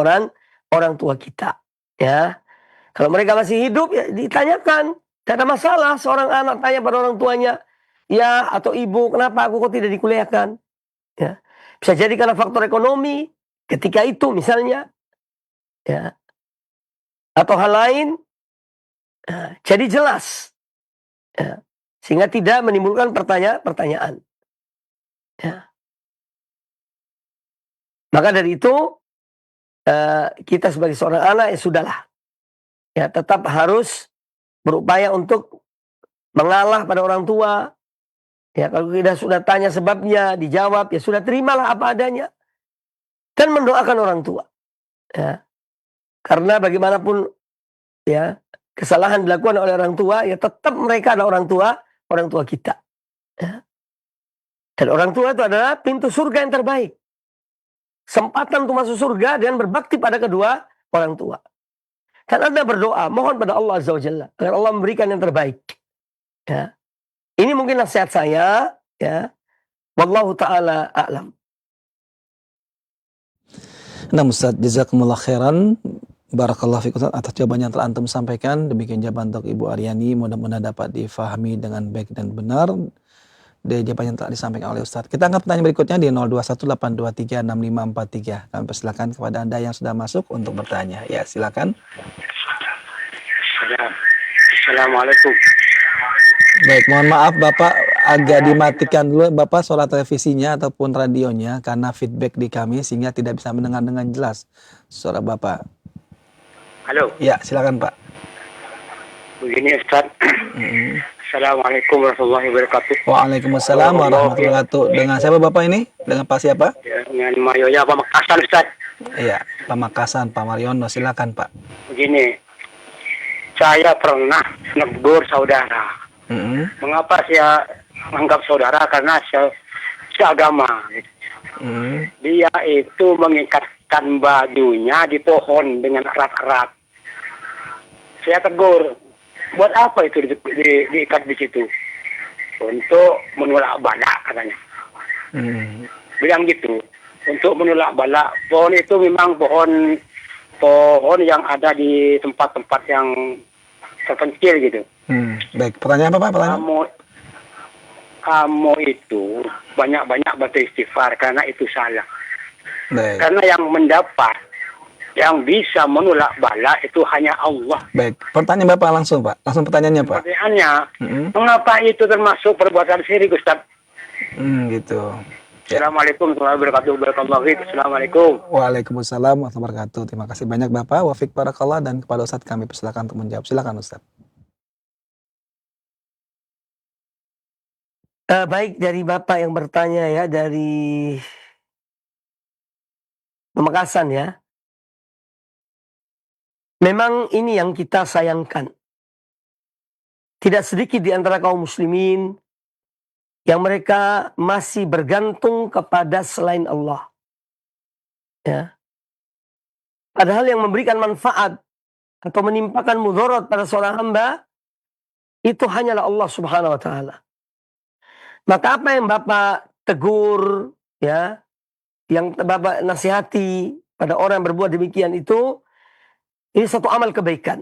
orang tua kita. Ya. Kalau mereka masih hidup, ya ditanyakan. Tidak ada masalah seorang anak tanya pada orang tuanya. Ya atau ibu, kenapa aku kok tidak dikuliahkan? Ya. Bisa jadi karena faktor ekonomi. Ketika itu misalnya. Ya. Atau hal lain. Ya. Jadi jelas. Ya. Sehingga tidak menimbulkan pertanyaan. Ya. Maka dari itu kita sebagai seorang anak ya sudahlah. Ya tetap harus berupaya untuk mengalah pada orang tua. Ya kalau kita sudah tanya sebabnya, dijawab, ya sudah terimalah apa adanya. Dan mendoakan orang tua. Ya. Karena bagaimanapun ya kesalahan dilakukan oleh orang tua, ya tetap mereka adalah orang tua kita. Ya. Dan orang tua itu adalah pintu surga yang terbaik. Sempatan untuk masuk surga dan berbakti pada kedua orang tua. Dan Anda berdoa, mohon pada Allah Azza wa Jalla agar Allah memberikan yang terbaik. Ya. Ini mungkin nasihat saya, ya. Wallahu taala a'lam. Nah, Ustaz, jazakumullah khairan. Barakallahu fikum atas jawaban yang telah antum sampaikan. Demikian jawaban untuk Ibu Aryani, mudah-mudahan dapat difahami dengan baik dan benar dari jawaban yang telah disampaikan oleh Ustaz. Kita angkat pertanyaan berikutnya di 0218236543. Kami persilakan kepada Anda yang sudah masuk untuk bertanya. Ya, silakan. Assalamualaikum. Baik, mohon maaf Bapak agak dimatikan dulu Bapak suara televisinya ataupun radionya karena feedback di kami sehingga tidak bisa mendengar dengan jelas suara Bapak. Halo. Ya, silakan Pak. Begini Ustaz. Assalamualaikum warahmatullahi wabarakatuh. Waalaikumsalam warahmatullahi wabarakatuh. Dengan siapa Bapak ini? Dengan Pak siapa? Ya, dengan Marionya Pamekasan Ustaz. Iya, Pamekasan, Pak Mariono, silakan Pak. Begini, saya pernah menegur saudara. Mengapa saya menganggap saudara? Karena saya seagama. Dia itu mengikatkan bajunya di pohon dengan erat-erat. Saya tegur, buat apa itu diikat di situ? Untuk menolak bala katanya. Bilang gitu, untuk menolak bala. Pohon itu memang pohon yang ada di tempat-tempat yang terpencil gitu. Baik, pertanyaan apa Pak? Pertanyaan? kamu itu banyak-banyak beristighfar karena itu salah. Baik. Karena yang mendapat, yang bisa menolak bala itu hanya Allah. Baik. Pertanyaan Bapak langsung, Pak. Langsung pertanyaannya, Pak. Pertanyaannya, mengapa itu termasuk perbuatan syirik, Ustaz? Gitu. Ya. Assalamualaikum warahmatullahi wabarakatuh. Assalamualaikum. Waalaikumsalam warahmatullahi wabarakatuh. Terima kasih banyak Bapak. Wafiq barakallah, dan kepada Ustadz kami persilakan untuk menjawab. Silakan Ustadz. Baik, dari Bapak yang bertanya ya, dari Pamekasan ya. Memang ini yang kita sayangkan. Tidak sedikit di antara kaum muslimin yang mereka masih bergantung kepada selain Allah. Ya. Padahal yang memberikan manfaat atau menimpakan mudarat pada seorang hamba itu hanyalah Allah Subhanahu wa taala. Maka apa yang Bapak tegur ya, yang Bapak nasihati pada orang yang berbuat demikian itu, ini satu amal kebaikan.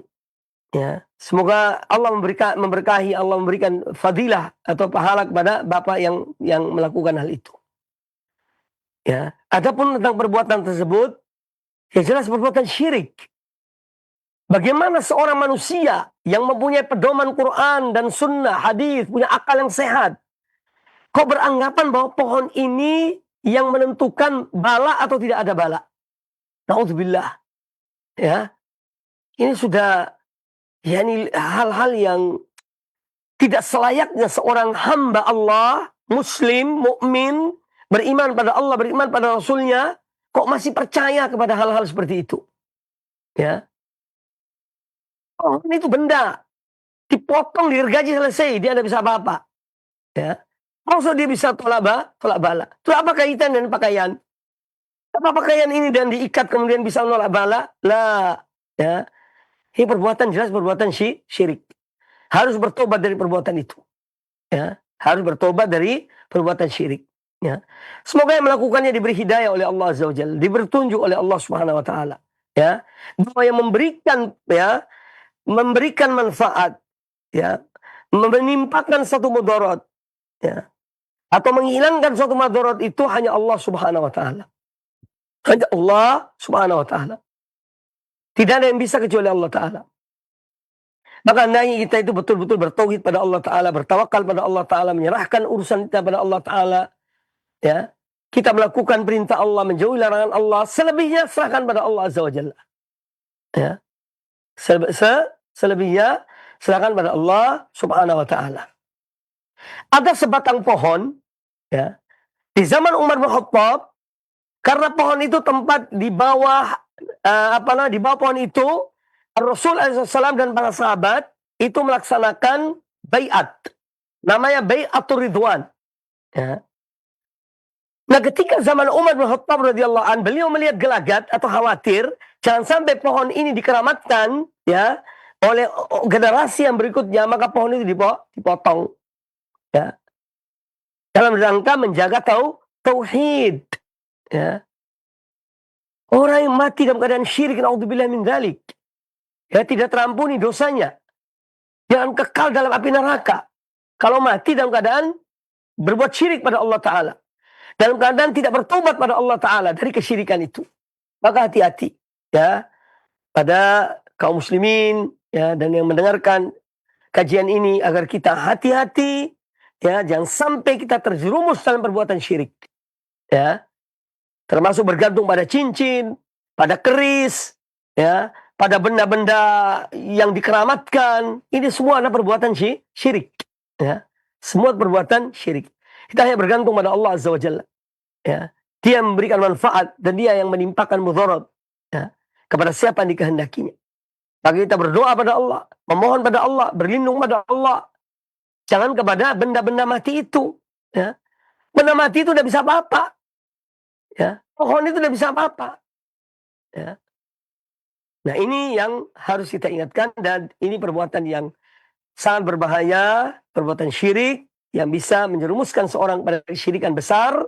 Ya, semoga Allah memberkahi, Allah memberikan fadilah atau pahala kepada Bapak yang melakukan hal itu. Ya, adapun tentang perbuatan tersebut, ya jelas perbuatan syirik. Bagaimana seorang manusia yang mempunyai pedoman Quran dan Sunnah, hadis, punya akal yang sehat, kok beranggapan bahwa pohon ini yang menentukan bala atau tidak ada bala? Na'udzubillah. Ya, ini sudah ini hal-hal yang tidak selayaknya seorang hamba Allah, muslim, mukmin, beriman pada Allah, beriman pada Rasulnya, kok masih percaya kepada hal-hal seperti itu. Ya. Oh, ini itu benda. Dipotong, digergaji, selesai. Dia tidak bisa apa-apa. Ya. Maksud dia bisa tolak bala. Itu apa kaitan dengan pakaian? Apa pakaian ini dan diikat kemudian bisa menolak bala? Lah. Ya. Ini perbuatan jelas perbuatan syirik. Harus bertobat dari perbuatan itu. Ya, harus bertobat dari perbuatan syirik. Ya. Semoga yang melakukannya diberi hidayah oleh Allah Azza wa Jalla, diberi petunjuk oleh Allah Subhanahu wa taala. Ya. Bahwa yang memberikan manfaat, ya, menimpakan satu mudarat, ya, atau menghilangkan suatu mudarat itu hanya Allah Subhanahu wa taala. Hanya Allah Subhanahu wa taala. Tidak ada yang bisa kecuali Allah Ta'ala. Maka hendaknya kita itu betul-betul bertauhid pada Allah Ta'ala, bertawakal pada Allah Ta'ala, menyerahkan urusan kita pada Allah Ta'ala. Ya. Kita melakukan perintah Allah, menjauhi larangan Allah. Selebihnya serahkan pada Allah Azza wa Jalla. Ya. Selebihnya serahkan pada Allah Subhanahu wa Ta'ala. Ada sebatang pohon, ya, di zaman Umar bin Khattab, karena pohon itu tempat di bawah di bawah pohon itu Rasul SAW dan para sahabat itu melaksanakan baiat, namanya baiatur ridwan. Ya. Nah, ketika zaman Umar bin Khattab radhiyallahu an, beliau melihat gelagat atau khawatir jangan sampai pohon ini dikeramatkan ya oleh generasi yang berikutnya, maka pohon itu dipotong. Ya. Dalam rangka menjaga tauhid. Ya. Orang yang mati dalam keadaan syirik, naudzubillah min dzalik, ya, tidak terampuni dosanya. Jangan kekal dalam api neraka. Kalau mati dalam keadaan berbuat syirik pada Allah Ta'ala, dalam keadaan tidak bertobat pada Allah Ta'ala dari kesyirikan itu, maka hati-hati ya pada kaum muslimin ya, dan yang mendengarkan kajian ini agar kita hati-hati ya, jangan sampai kita terjerumus dalam perbuatan syirik ya. Termasuk bergantung pada cincin, pada keris, ya, pada benda-benda yang dikeramatkan. Ini semua adalah perbuatan syirik. Ya. Semua perbuatan syirik. Kita hanya bergantung pada Allah Azza wa Jalla. Ya. Dia memberikan manfaat dan dia yang menimpakan mudarat ya, kepada siapa yang dikehendakinya. Maka kita berdoa pada Allah, memohon pada Allah, berlindung pada Allah. Jangan kepada benda-benda mati itu. Ya. Benda mati itu tidak bisa apa-apa. Ya, pohon itu tidak bisa apa-apa. Ya. Nah, ini yang harus kita ingatkan, dan ini perbuatan yang sangat berbahaya, perbuatan syirik yang bisa menjerumuskan seorang pada kesyirikan besar.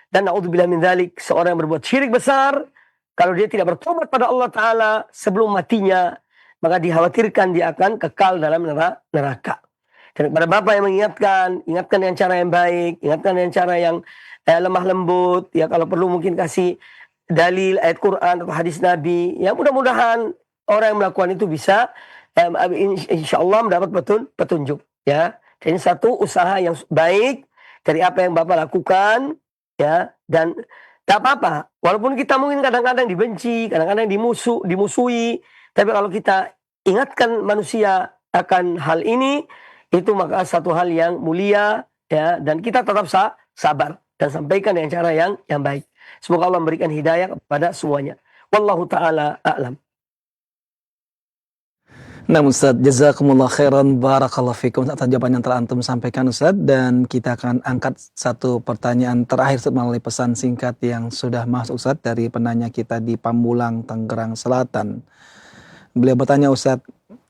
Dan naudzubillah min dzalik, seorang yang berbuat syirik besar, kalau dia tidak bertobat pada Allah Ta'ala sebelum matinya, maka dikhawatirkan dia akan kekal dalam neraka. Dan kepada bapak yang mengingatkan, ingatkan dengan cara yang baik, ingatkan dengan cara yang lemah lembut. Ya kalau perlu mungkin kasih dalil ayat Quran atau hadis Nabi. Ya mudah-mudahan orang yang melakukan itu bisa insya Allah mendapat petunjuk. Ya, dan ini satu usaha yang baik dari apa yang bapak lakukan. Ya, dan tak apa-apa. Walaupun kita mungkin kadang-kadang dibenci, kadang-kadang dimusuhi. Tapi kalau kita ingatkan manusia akan hal ini, itu maka satu hal yang mulia, ya, dan kita tetap sabar dan sampaikan dengan cara yang baik. Semoga Allah memberikan hidayah kepada semuanya. Wallahu ta'ala a'lam. Nah Ustaz, jazakumullah khairan, barakallahu fikum atas jawaban yang telah antum sampaikan Ustaz. Dan kita akan angkat satu pertanyaan terakhir Ustaz, melalui pesan singkat yang sudah masuk Ustaz dari penanya kita di Pamulang, Tangerang Selatan. Beliau bertanya Ustaz,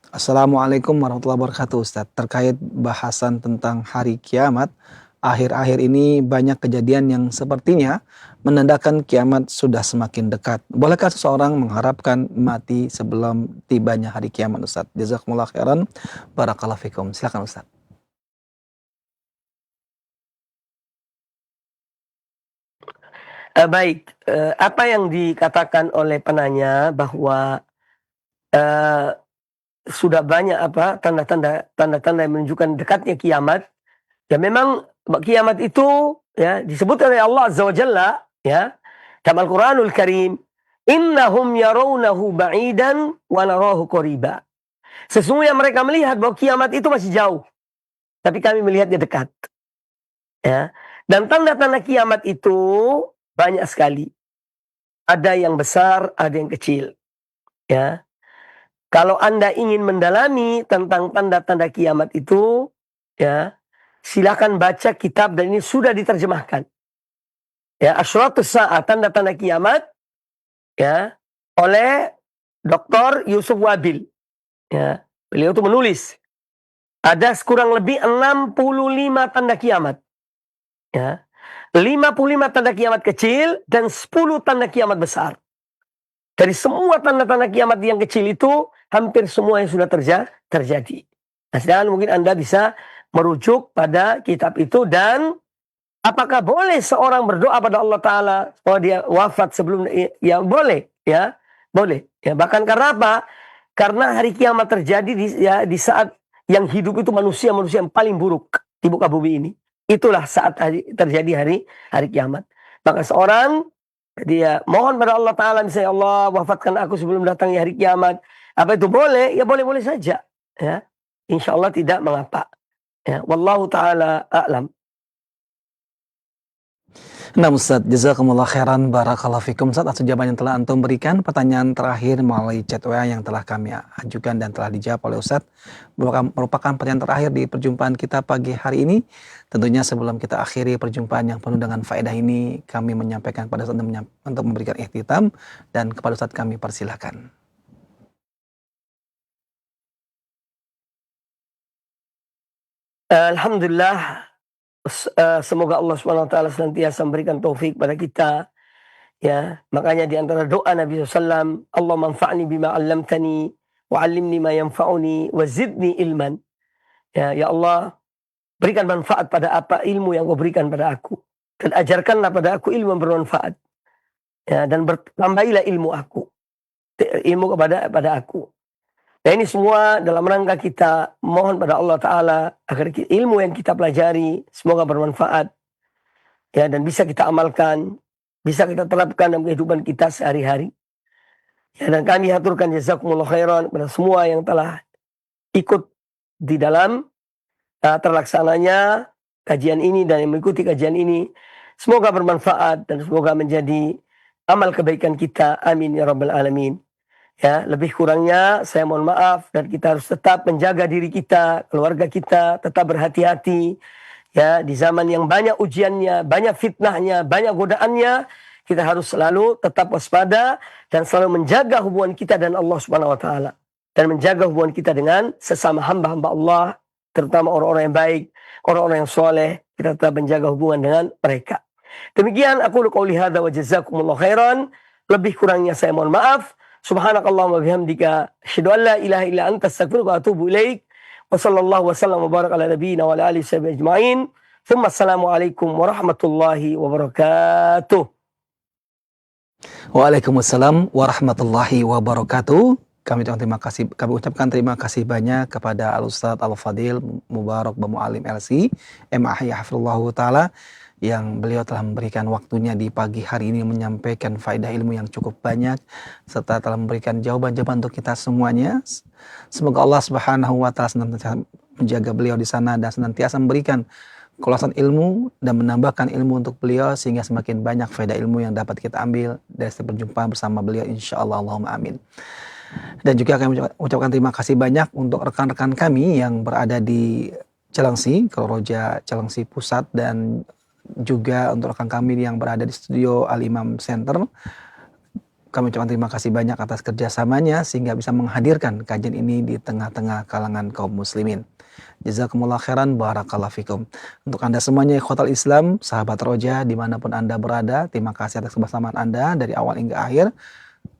Assalamualaikum warahmatullahi wabarakatuh Ustaz. Terkait bahasan tentang hari kiamat, akhir-akhir ini banyak kejadian yang sepertinya menandakan kiamat sudah semakin dekat. Bolehkah seseorang mengharapkan mati sebelum tibanya hari kiamat Ustaz? Jazakumullah khairan, barakallahu fikum. Silakan Ustaz. Baik, apa yang dikatakan oleh penanya bahwa sudah banyak tanda-tanda yang menunjukkan dekatnya kiamat. Ya memang kiamat itu ya disebut oleh Allah Azza wa Jalla ya dalam Al-Qur'anul Karim, innahum yarawnahu ba'idan wa narahu qariba. Sesungguhnya mereka melihat bahwa kiamat itu masih jauh, tapi kami melihatnya dekat. Ya. Dan tanda-tanda kiamat itu banyak sekali. Ada yang besar, ada yang kecil. Ya. Kalau Anda ingin mendalami tentang tanda-tanda kiamat itu, ya, silakan baca kitab, dan ini sudah diterjemahkan. Ya, Asyratus Sa'ah, tanda-tanda kiamat, ya, oleh Dr. Yusuf Wabil. Ya, beliau itu menulis ada kurang lebih 65 tanda kiamat. Ya. 55 tanda kiamat kecil dan 10 tanda kiamat besar. Dari semua tanda-tanda kiamat yang kecil itu, hampir semua yang sudah terjadi. Nah, sedangkan mungkin Anda bisa merujuk pada kitab itu. Dan apakah boleh seorang berdoa pada Allah Ta'ala bahwa dia wafat sebelum, ya boleh, ya boleh. Ya, bahkan karena apa? Karena hari kiamat terjadi di saat yang hidup itu manusia yang paling buruk di muka bumi ini. Itulah saat terjadi hari kiamat. Maka seorang dia mohon pada Allah Ta'ala, misalnya Allah wafatkan aku sebelum datangnya hari kiamat. Apa itu boleh? Ya boleh-boleh saja. Ya, insya Allah tidak mengapa. Ya, wallahu ta'ala a'lam. Nah Ustaz, jazakumullah khairan, barakallahu fikum Ustaz atas jawaban yang telah antum berikan. Pertanyaan terakhir melalui chat WA yang telah kami ajukan dan telah dijawab oleh Ustaz merupakan pertanyaan terakhir di perjumpaan kita pagi hari ini. Tentunya sebelum kita akhiri perjumpaan yang penuh dengan faedah ini, kami menyampaikan pada Ustaz untuk memberikan ihtitam, dan kepada Ustaz kami persilahkan. Alhamdulillah, semoga Allah SWT senantiasa memberikan taufik pada kita. Ya, makanya di antara doa Nabi SAW, Allah manfa'ni bima 'allamtani wa 'allimni ma yanfa'uni wa zidni ilman. Ya Allah, berikan manfaat pada apa ilmu yang Kau berikan pada aku, dan ajarkanlah pada aku ilmu yang bermanfaat. Ya, dan bertambahilah ilmu kepada aku. Nah, ini semua dalam rangka kita mohon pada Allah Ta'ala agar ilmu yang kita pelajari semoga bermanfaat, ya, dan bisa kita amalkan, bisa kita terapkan dalam kehidupan kita sehari-hari. Ya, dan kami haturkan jazakumullah khairan kepada semua yang telah ikut di dalam terlaksananya kajian ini dan yang mengikuti kajian ini. Semoga bermanfaat dan semoga menjadi amal kebaikan kita. Amin ya rabbal alamin. Ya, lebih kurangnya saya mohon maaf, dan kita harus tetap menjaga diri kita, keluarga kita, tetap berhati-hati. Ya, di zaman yang banyak ujiannya, banyak fitnahnya, banyak godaannya, kita harus selalu tetap waspada dan selalu menjaga hubungan kita dan Allah Subhanahu wa taala, dan menjaga hubungan kita dengan sesama hamba-hamba Allah, terutama orang-orang yang baik, orang-orang yang soleh. Kita tetap menjaga hubungan dengan mereka. Demikian aku qouli hadza wa jazakumullah khairan. Lebih kurangnya saya mohon maaf. Subhanakallahumma bihamdika asyhadu an la ilaha illa anta astaghfiruka wa atubu ilaik. Wa sallallahu wasallam wa barak ala nabiyyina wa ala alihi washabihi ajma'in. Thumma assalamualaikum warahmatullahi wabarakatuh. Waalaikumsalam warahmatullahi wabarakatuh. Kami ucapkan terima kasih banyak kepada Al-Ustadz Al-Fadil Mubarak Bamu'alim LC MAH Hafizallahu Ta'ala, yang beliau telah memberikan waktunya di pagi hari ini menyampaikan faedah ilmu yang cukup banyak, serta telah memberikan jawaban-jawaban untuk kita semuanya. Semoga Allah Subhanahu wa Ta'ala senantiasa menjaga beliau di sana dan senantiasa memberikan kulasan ilmu dan menambahkan ilmu untuk beliau, sehingga semakin banyak faedah ilmu yang dapat kita ambil dari setiap perjumpaan bersama beliau, insyaallah. Allahumma amin. Dan juga kami ucapkan terima kasih banyak untuk rekan-rekan kami yang berada di Cilengsi, Roja Cilengsi Pusat, dan juga untuk rekan kami yang berada di studio Al-Imam Center. Kami ucapkan terima kasih banyak atas kerjasamanya sehingga bisa menghadirkan kajian ini di tengah-tengah kalangan kaum muslimin. Jazakumullah khairan, barakallahu fikum. Untuk Anda semuanya ikhwatal Islam, sahabat Roja dimanapun Anda berada, terima kasih atas kebersamaan Anda dari awal hingga akhir.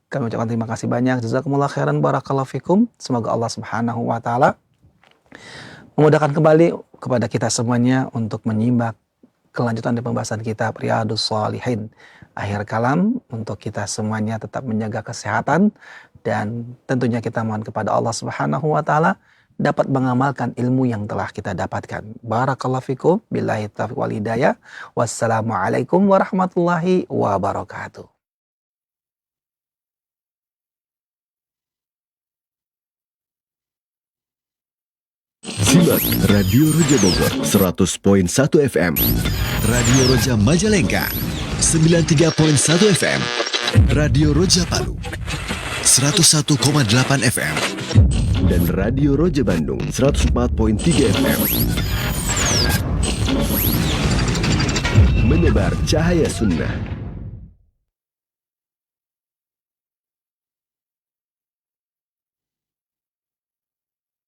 Kami ucapkan terima kasih banyak. Jazakumullah khairan, barakallahu fikum. Semoga Allah Subhanahu wa Ta'ala memudahkan kembali kepada kita semuanya untuk menyimak kelanjutan dari pembahasan kita Riyadhus Shalihin. Akhir kalam, untuk kita semuanya tetap menjaga kesehatan, dan tentunya kita mohon kepada Allah Subhanahu wa Ta'ala dapat mengamalkan ilmu yang telah kita dapatkan. Barakallahu fikum, billahi taufiq wal hidayah. Wassalamualaikum warahmatullahi wabarakatuh. Simak Radio Roja Bogor 100.1 FM, Radio Roja Majalengka 93.1 FM, Radio Roja Palu 101,8 FM, dan Radio Roja Bandung 104.3 FM. Menebar cahaya sunnah.